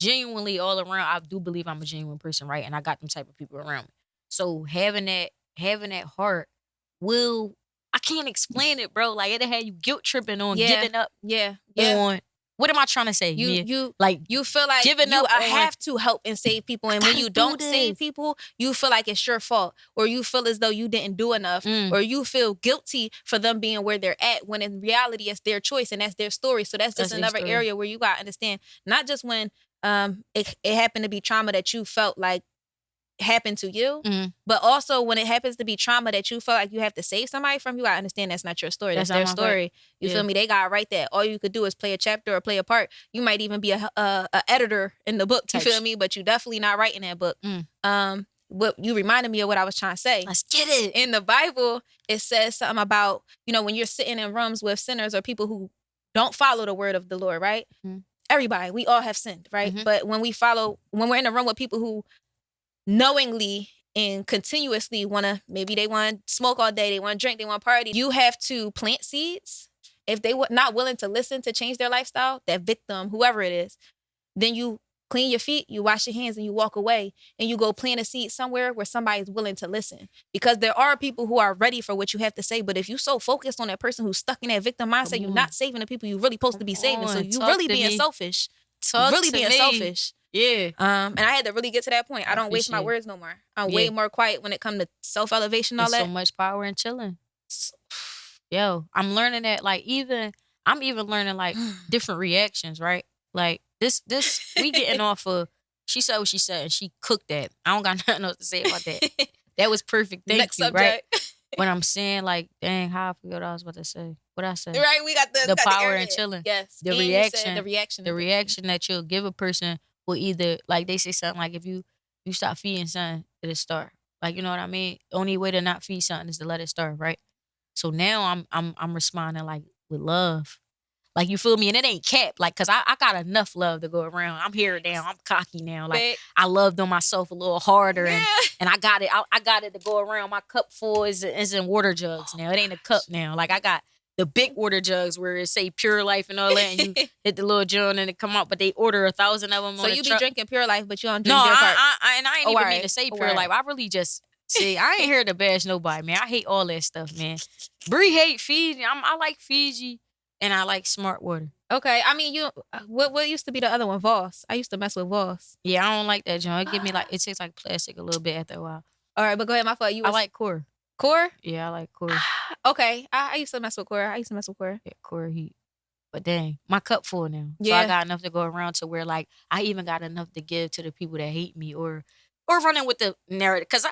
genuinely all around, I do believe I'm a genuine person, right? And I got them type of people around me. So having that heart I can't explain it, bro. Like it'll have you guilt tripping on giving up on what am I trying to say? Like you feel like giving you up on have to help and save people, and when you don't save people, you feel like it's your fault, or you feel as though you didn't do enough, or you feel guilty for them being where they're at, when in reality it's their choice and that's their story. So that's just another area where you got to understand, not just when it happened to be trauma that you felt like happened to you, but also when it happens to be trauma that you feel like you have to save somebody from, you gotta understand that's not your story. That's their story. You feel me? They gotta write that. All you could do is play a chapter or play a part. You might even be a editor in the book. You feel me? But you definitely not writing that book. What you reminded me of what I was trying to say. Let's get it. In the Bible, it says something about, when you're sitting in rooms with sinners or people who don't follow the word of the Lord, right? Everybody, we all have sinned, right? But when we're in a room with people who knowingly and continuously maybe they want to smoke all day, they want to drink, they want to party, you have to plant seeds. If they were not willing to listen to change their lifestyle, that victim, whoever it is, then you clean your feet, you wash your hands, and you walk away, and you go plant a seed somewhere where somebody's willing to listen. Because there are people who are ready for what you have to say, but if you're so focused on that person who's stuck in that victim mindset, you're not saving the people you're really supposed to be saving. So you really being selfish. Selfish. Yeah. And I had to really get to that point. I don't waste my words no more. I'm way more quiet when it comes to self-elevation and all that. So much power in chilling. Yo, I'm learning that, like, I'm even learning, like, different reactions, right? Like, this we getting off of, she said what she said, and she cooked that. I don't got nothing else to say about that. That was perfect. Thank Next you, subject. right? When I'm saying, like, dang, how I forgot what I was about to say. What I say? Right, we got the power in chilling. Yes. The and reaction. The reaction that you'll give a person will either, like, they say something like, if you stop feeding something, it'll starve. Like, you know what I mean? Only way to not feed something is to let it starve, right? So now I'm responding, like, with love. Like, you feel me? And it ain't capped. Like, cause I got enough love to go around. I'm here now. I'm cocky now. Like, I loved on myself a little harder, and I got it. I got it to go around. My cup full is in water jugs now. It ain't a cup now. Like, I got the big water jugs where it say Pure Life and all that, and you hit the little joint and it come out. But they order 1,000 of them. So on you the be drinking Pure Life, but you don't drink their part. And I ain't even mean to say Pure Life. I really just see. I ain't here to bash nobody, man. I hate all that stuff, man. Bree hate Fiji. I like Fiji, and I like Smart Water. Okay, I mean, what used to be the other one? Voss. I used to mess with Voss. Yeah, I don't like that joint. It give me, like, it tastes like plastic a little bit after a while. All right, but go ahead. My fault. I like Core. Core? Yeah, I like Core. Okay, I used to mess with Core. Yeah, Core heat. But dang, my cup full now. So Yeah. I got enough to go around to where, like, I even got enough to give to the people that hate me or running with the narrative. Because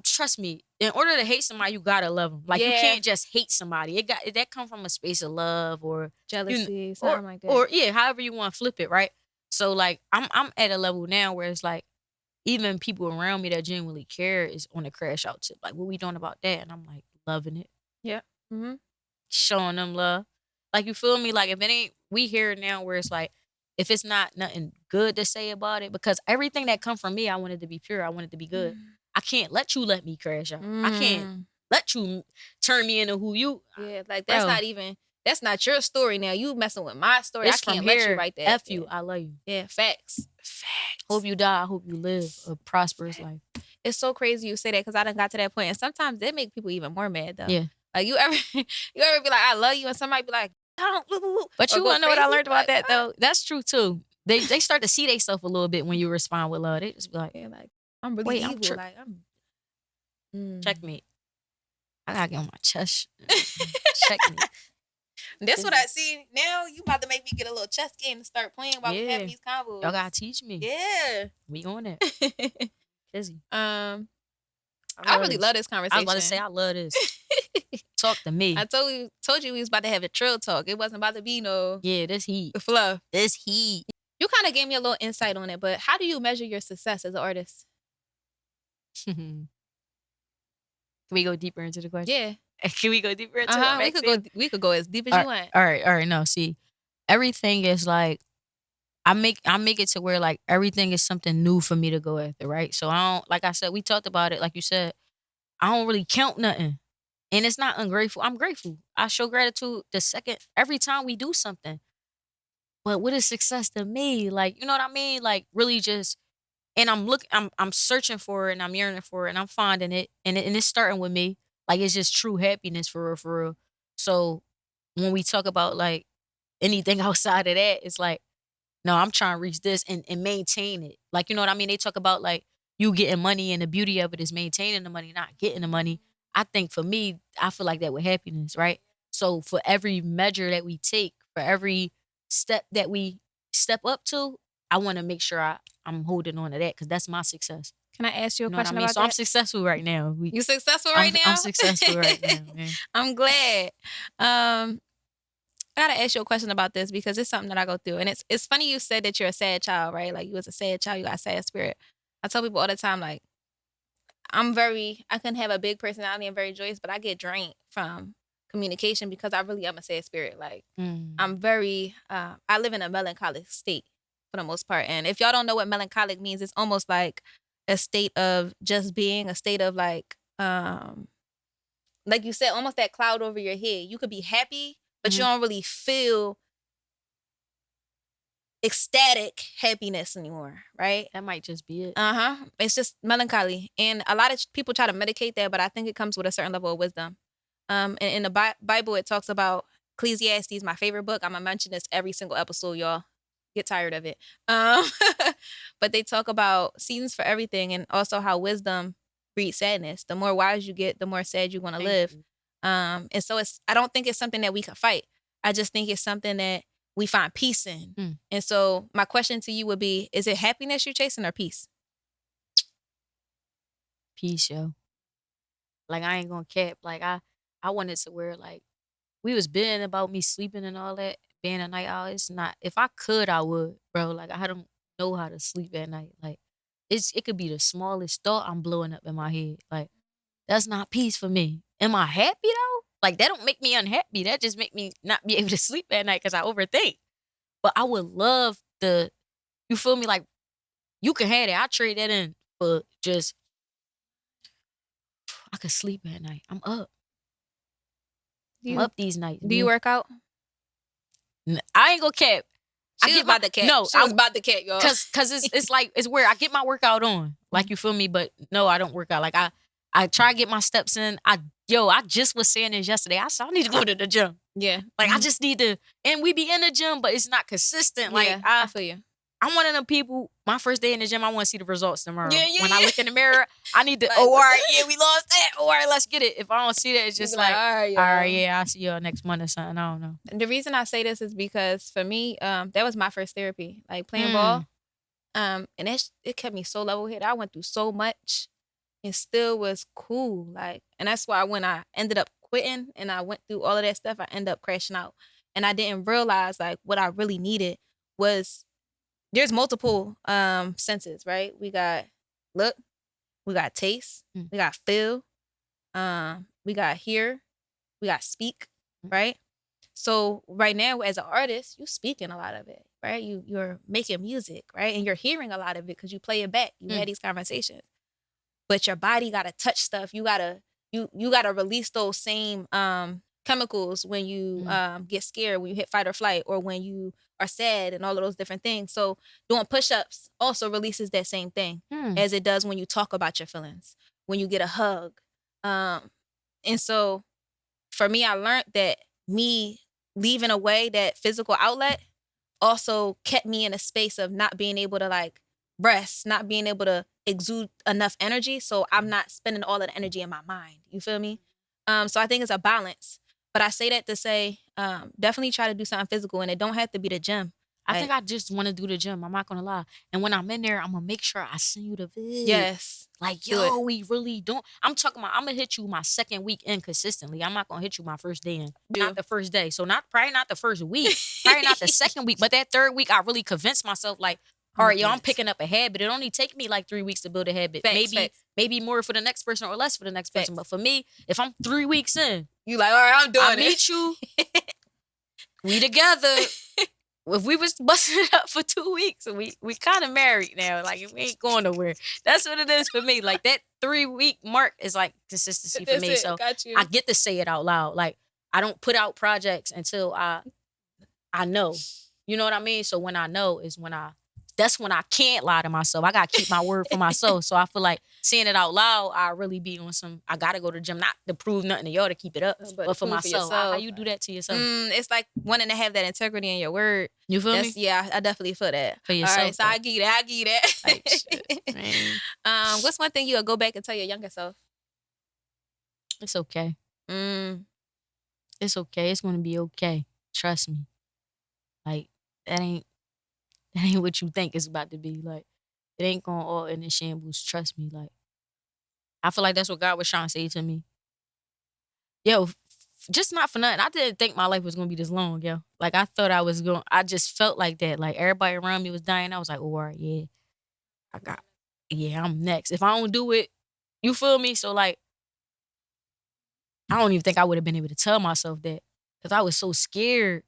trust me, in order to hate somebody, you gotta love them. Like, you can't just hate somebody. That come from a space of love or jealousy, something like that. Or yeah, however you want to flip it, right? So, like, I'm at a level now where it's like, even people around me that genuinely care is on the crash out tip. Like, what we doing about that? And I'm like, loving it. Yeah. Showing them love. Like, you feel me? Like, if it ain't, we here now where it's like, if it's not nothing good to say about it, because everything that come from me, I want it to be pure. I want it to be good. I can't let you let me crash out. I can't let you turn me into who you. Yeah, like, that's not your story now. You messing with my story. It's I can't let you write that. F you. I love you. Yeah, facts. Hope you die. I hope you live a prosperous life. It's so crazy you say that, because I done got to that point, and sometimes that make people even more mad though. Yeah. Like, you ever be like, I love you, and somebody be like, don't. But you wanna know what I learned about that though? That's true too. They start to see themselves a little bit when you respond with love. They just be like, yeah, like, I'm really evil. Checkmate. I gotta get on my chest. Checkmate. That's what I see now. You about to make me get a little chess game to start playing while we having these combos. Y'all gotta teach me. Yeah, we on it. Kizzy. I really love this conversation. I was about to say, I love this. Talk to me. I told you we was about to have a trill talk. It wasn't about to be no this heat. fluff. This heat. You kind of gave me a little insight on it, but how do you measure your success as an artist? Can we go deeper into the question? Yeah. Can we go deeper into it? We could go as deep as you want. All right. No, see, everything is like, I make it to where, like, everything is something new for me to go after, right? So I don't, like I said, we talked about it, like you said, I don't really count nothing. And it's not ungrateful. I'm grateful. I show gratitude every time we do something. But what is success to me? Like, you know what I mean? Like, really just, and I'm searching for it, and I'm yearning for it, and I'm finding it. And it's starting with me. Like, it's just true happiness for real, for real. So when we talk about, like, anything outside of that, it's like, no, I'm trying to reach this and maintain it. Like, you know what I mean? They talk about like you getting money and the beauty of it is maintaining the money, not getting the money. I think for me, I feel like that with happiness, right? So for every measure that we take, for every step that we step up to, I want to make sure I'm holding on to that because that's my success. Can I ask you a You know what I question mean? about So I'm that? successful right now. You successful right now? I'm successful right now, man. I'm glad. I gotta ask you a question about this because it's something that I go through, and it's funny you said that you're a sad child, right? Like you was a sad child, you got a sad spirit. I tell people all the time, like I can have a big personality and very joyous, but I get drained from communication because I really am a sad spirit. Like I'm very, I live in a melancholic state for the most part, and if y'all don't know what melancholic means, it's almost like a state of just being, a state of like you said, almost that cloud over your head. You could be happy, but you don't really feel ecstatic happiness anymore, right? That might just be it. It's just melancholy. And a lot of people try to medicate that, but I think it comes with a certain level of wisdom. And in the Bible, it talks about Ecclesiastes, my favorite book. I'm going to mention this every single episode, y'all. Get tired of it. But they talk about seasons for everything and also how wisdom breeds sadness. The more wise you get, the more sad you're going to live. And so I don't think it's something that we can fight. I just think it's something that we find peace in. And so my question to you would be, is it happiness you're chasing or peace? Peace, yo. Like I ain't gonna cap. Like I wanted to where like we was bidding about me sleeping and all that, being a night owl. It's not, if I could, I would, bro. Like I don't know how to sleep at night. Like it could be the smallest thought I'm blowing up in my head. Like that's not peace for me. Am I happy though? Like that don't make me unhappy. That just make me not be able to sleep at night because I overthink. But I would love you feel me? Like you can have it. I trade that in for just, I could sleep at night. I'm up. I'm up these nights. Do you work out? I ain't gonna cap. She was about to cap. No, she was about to cap, y'all. Cause it's like it's where I get my workout on. Like you feel me? But no, I don't work out. Like I try to get my steps in. I just was saying this yesterday. I said I need to go to the gym. Yeah. Like I just need to, and we be in the gym, but it's not consistent. Like I feel you. I'm one of them people, my first day in the gym, I want to see the results tomorrow. Yeah, when I look in the mirror, I need to, like, all right, yeah, we lost that. All right, let's get it. If I don't see that, it's just like, all right, yeah, I'll see y'all next month or something. I don't know. And the reason I say this is because for me, that was my first therapy, like playing ball. And it kept me so level headed. I went through so much and still was cool. Like, and that's why when I ended up quitting and I went through all of that stuff, I ended up crashing out. And I didn't realize like what I really needed was, there's multiple senses, right? We got look, we got taste, we got feel, we got hear, we got speak, right? So right now, as an artist, you speaking a lot of it, right? You're making music, right? And you're hearing a lot of it because you play it back. You had these conversations. But your body gotta touch stuff. You gotta release those same chemicals when you get scared, when you hit fight or flight, or when you are sad and all of those different things. So doing push-ups also releases that same thing as it does when you talk about your feelings, when you get a hug. And so for me, I learned that me leaving away that physical outlet also kept me in a space of not being able to like rest, not being able to exude enough energy. So I'm not spending all of the energy in my mind. You feel me? So I think it's a balance. But I say that to say, definitely try to do something physical, and it don't have to be the gym. I think I just want to do the gym. I'm not gonna lie. And when I'm in there, I'm gonna make sure I send you the vid. Yes. Like, yo, we really don't. I'm talking about, I'm gonna hit you my second week in consistently. I'm not gonna hit you my first day in. Not the first day. So probably not the first week. Probably not the second week. But that third week, I really convinced myself, like, all right, yo, I'm picking up a habit. It only take me like 3 weeks to build a habit. Maybe more for the next person or less for the next person. But for me, if I'm 3 weeks in, you like, all right, I'm doing it. I meet you. We together. If we was busting it up for 2 weeks, we kind of married now. Like, we ain't going nowhere. That's what it is for me. Like, that 3 week mark is like consistency for me. So I get to say it out loud. Like, I don't put out projects until I know. You know what I mean? So when I know is that's when I can't lie to myself. I got to keep my word for myself. So I feel like saying it out loud, I really be on some. I gotta go to the gym, not to prove nothing to y'all to keep it up, but for myself. How you do that to yourself? It's like wanting to have that integrity in your word. You feel me? Yeah, I definitely feel that. For yourself. All right, so I get that. Like, shit, man. What's one thing you'll go back and tell your younger self? It's okay. It's okay. It's gonna be okay. Trust me. Like that ain't what you think it's about to be. Like it ain't going all in the shambles. Trust me. Like I feel like that's what God was trying to say to me. Yo, just not for nothing. I didn't think my life was gonna be this long, yo. Like I thought I was going. I just felt like that. Like everybody around me was dying. I was like, oh, all right, yeah, I'm next. If I don't do it, you feel me? So like, I don't even think I would have been able to tell myself that because I was so scared.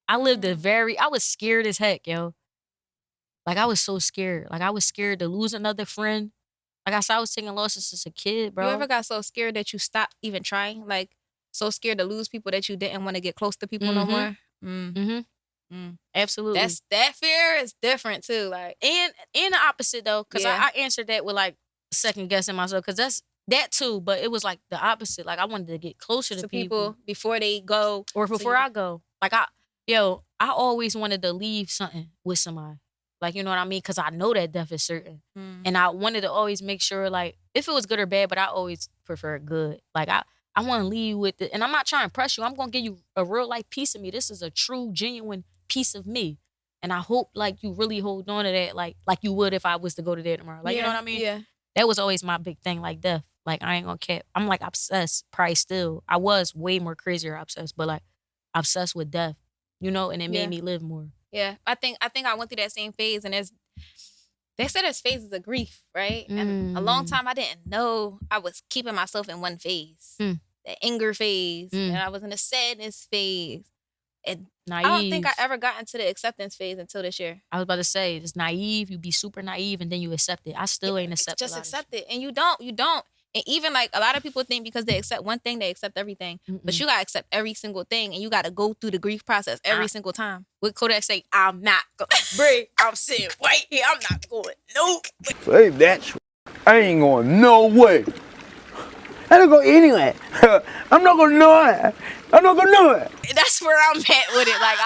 I was scared as heck, yo. Like I was so scared. Like I was scared to lose another friend. Like I said, I was taking losses as a kid, bro. You ever got so scared that you stopped even trying? Like so scared to lose people that you didn't want to get close to people no more? Absolutely. That fear is different too. Like and the opposite though, because I answered that with like second guessing myself, because that's that too. But it was like the opposite. Like I wanted to get closer to people before they go or before I go. Like I always wanted to leave something with somebody. Like, you know what I mean? Because I know that death is certain. And I wanted to always make sure, like, if it was good or bad, but I always prefer good. Like, I want to leave with it. And I'm not trying to press you. I'm going to give you a real life piece of me. This is a true, genuine piece of me. And I hope, like, you really hold on to that, like you would if I was to go to there tomorrow. Like, you know what I mean? Yeah. That was always my big thing, like death. Like, I ain't going to cap. I'm, like, obsessed, probably still. I was way more crazier obsessed, but, like, obsessed with death, you know? And it made me live more. Yeah, I think I went through that same phase, and they said there's phases of grief, right? And a long time I didn't know I was keeping myself in one phase, the anger phase, and I was in the sadness phase. And naive. I don't think I ever got into the acceptance phase until this year. I was about to say, it's naive. You be super naive, and then you accept it. I still ain't accept it. Just accept it, and you don't. And even like a lot of people think because they accept one thing, they accept everything. But you gotta accept every single thing, and you gotta go through the grief process every single time. What Kodak say? I'm not going. Brie, I'm sitting right here. I'm not going. No. Say that shit. I ain't going no way. I don't go anywhere. I'm not gonna know it. I'm not gonna know it. That's where I'm at with it. Like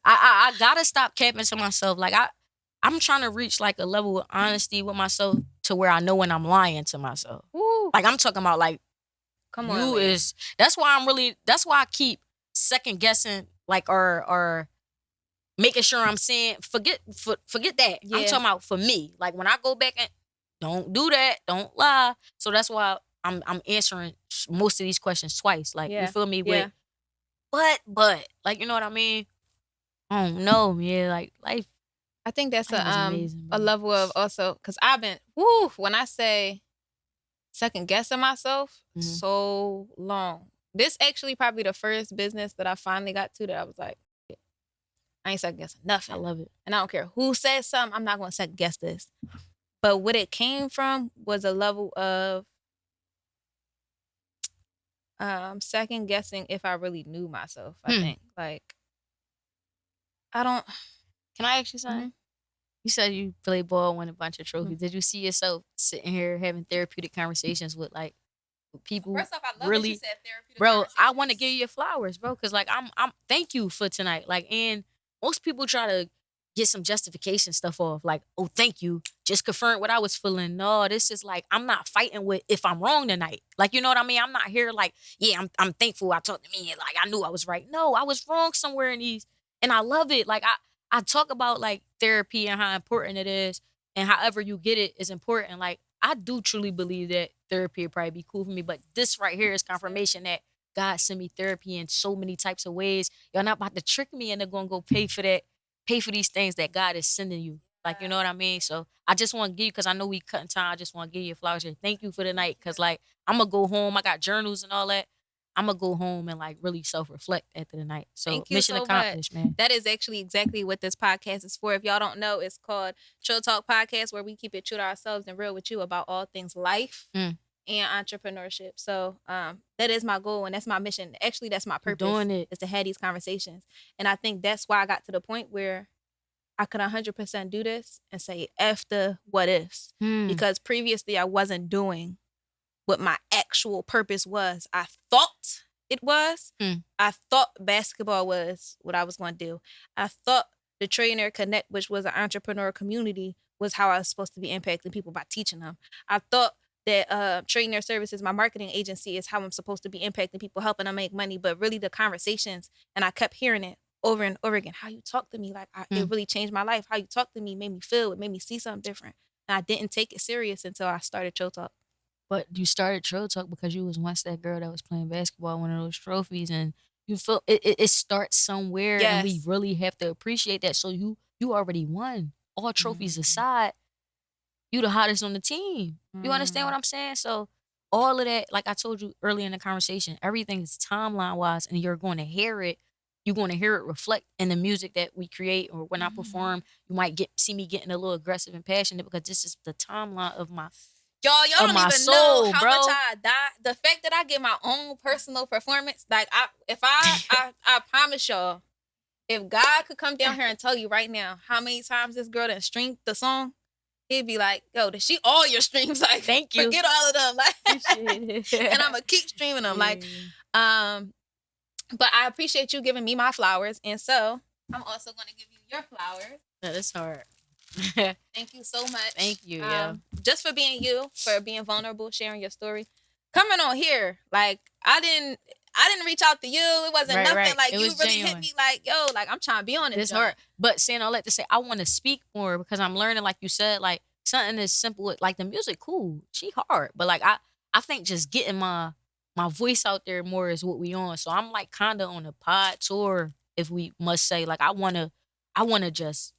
I gotta stop capping to myself. Like I'm trying to reach like a level of honesty with myself to where I know when I'm lying to myself. Woo. Like I'm talking about like, come on, that's why I keep second guessing, like or making sure I'm saying forget that. Yeah. I'm talking about for me. Like when I go back and don't do that, don't lie. So that's why I'm answering most of these questions twice. Like you feel me? With but like, you know what I mean? I don't know, yeah. Like life. I think that's amazing, a level of also because I've been when I say second guessing myself so long. This actually probably the first business that I finally got to that I was like, I ain't second guessing nothing. I love it. And I don't care who says something, I'm not gonna second guess this. But what it came from was a level of second guessing if I really knew myself. I think like I don't. Can I ask you something? You said you played ball, won a bunch of trophies. Did you see yourself sitting here having therapeutic conversations with like people? First off, I love really, that you said therapeutic. Bro, I want to give you your flowers, bro, because like I'm thank you for tonight. Like, and most people try to get some justification stuff off, like, oh, thank you, just confirmed what I was feeling. No, this is like I'm not fighting with if I'm wrong tonight. Like, you know what I mean? I'm not here like, yeah, I'm thankful I talked to me and like I knew I was right. No, I was wrong somewhere in these, and I love it. Like I talk about like therapy and how important it is, and however you get it is important. Like I do truly believe that therapy would probably be cool for me, but this right here is confirmation that God sent me therapy in so many types of ways. Y'all not about to trick me and they're gonna go pay for these things that God is sending you. Like, you know what I mean? So I just want to give you, because I know we cutting time, I just want to give you flowers here. Thank you for the night, because like I'm gonna go home. I got journals and all that. I'm gonna go home and like really self-reflect after the night. So thank you mission so accomplished, much. man. That is actually exactly what this podcast is for. If y'all don't know, it's called TrillTalk Podcast, where we keep it true to ourselves and real with you about all things life and entrepreneurship. So that is my goal and that's my mission. Actually, that's my purpose. Doing it is to have these conversations. And I think that's why I got to the point where I could 100% do this and say F the what ifs. Because previously I wasn't doing what my actual purpose was. I thought it was. I thought basketball was what I was going to do. I thought the Trainer Connect, which was an entrepreneur community, was how I was supposed to be impacting people by teaching them. I thought that Trainer Services, my marketing agency, is how I'm supposed to be impacting people, helping them make money. But really the conversations, and I kept hearing it over and over again. How you talk to me, like it really changed my life. How you talk to me made me feel, it made me see something different. And I didn't take it serious until I started TrillTalk. But you started TrillTalk because you was once that girl that was playing basketball, one of those trophies, and you feel it starts somewhere, and we really have to appreciate that. So you already won. All trophies aside, you the hottest on the team. You understand what I'm saying? So all of that, like I told you earlier in the conversation, everything is timeline wise, and you're going to hear it. You're going to hear it reflect in the music that we create, or when I perform, you might see me getting a little aggressive and passionate because this is the timeline of my Y'all don't even soul, know how bro. much I die. The fact that I get my own personal performance, like I promise y'all, if God could come down here and tell you right now how many times this girl done streamed the song, he'd be like, yo, did she all your streams? Like, thank you. Forget all of them. Like, and I'm gonna keep streaming them. Like, but I appreciate you giving me my flowers, and so I'm also gonna give you your flowers. That is hard. Thank you so much. Thank you. Just for being you, for being vulnerable, sharing your story, coming on here. Like I didn't reach out to you. It wasn't nothing. Right. Like it you was really genuine. hit me. Like yo, like I'm trying to be on this. It's hard. But saying all that to say, I want to speak more because I'm learning, like you said, like something as simple like the music. Cool, she hard, but like I think just getting my voice out there more is what we on. So I'm like kind of on a pod tour, if we must say. Like I wanna just.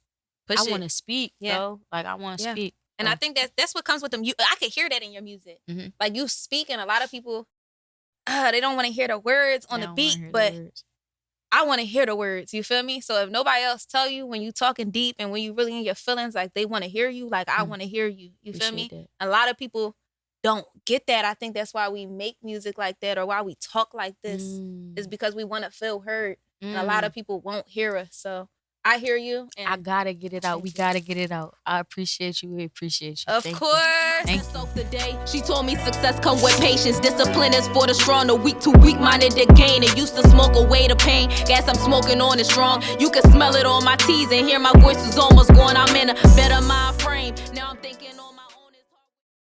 I want to speak, though. Like, I want to speak. And I think that's what comes with them. I could hear that in your music. Like, you speak, and a lot of people, they don't want to hear the words on the beat, but I want to hear the words. You feel me? So if nobody else tell you when you talking deep and when you really in your feelings, like, they want to hear you, like, I want to hear you. You feel me? That. A lot of people don't get that. I think that's why we make music like that, or why we talk like this, is because we want to feel heard. And a lot of people won't hear us. So I hear you. And I gotta get it out. We gotta get it out. I appreciate you. We appreciate you. Of course. Thank you. She told me success come with patience. Discipline is for the strong. The weak too weak-minded to gain. It used to smoke away the pain. Gas I'm smoking on is strong. You can smell it on my teeth and hear my voice is almost gone. I'm in a better mind.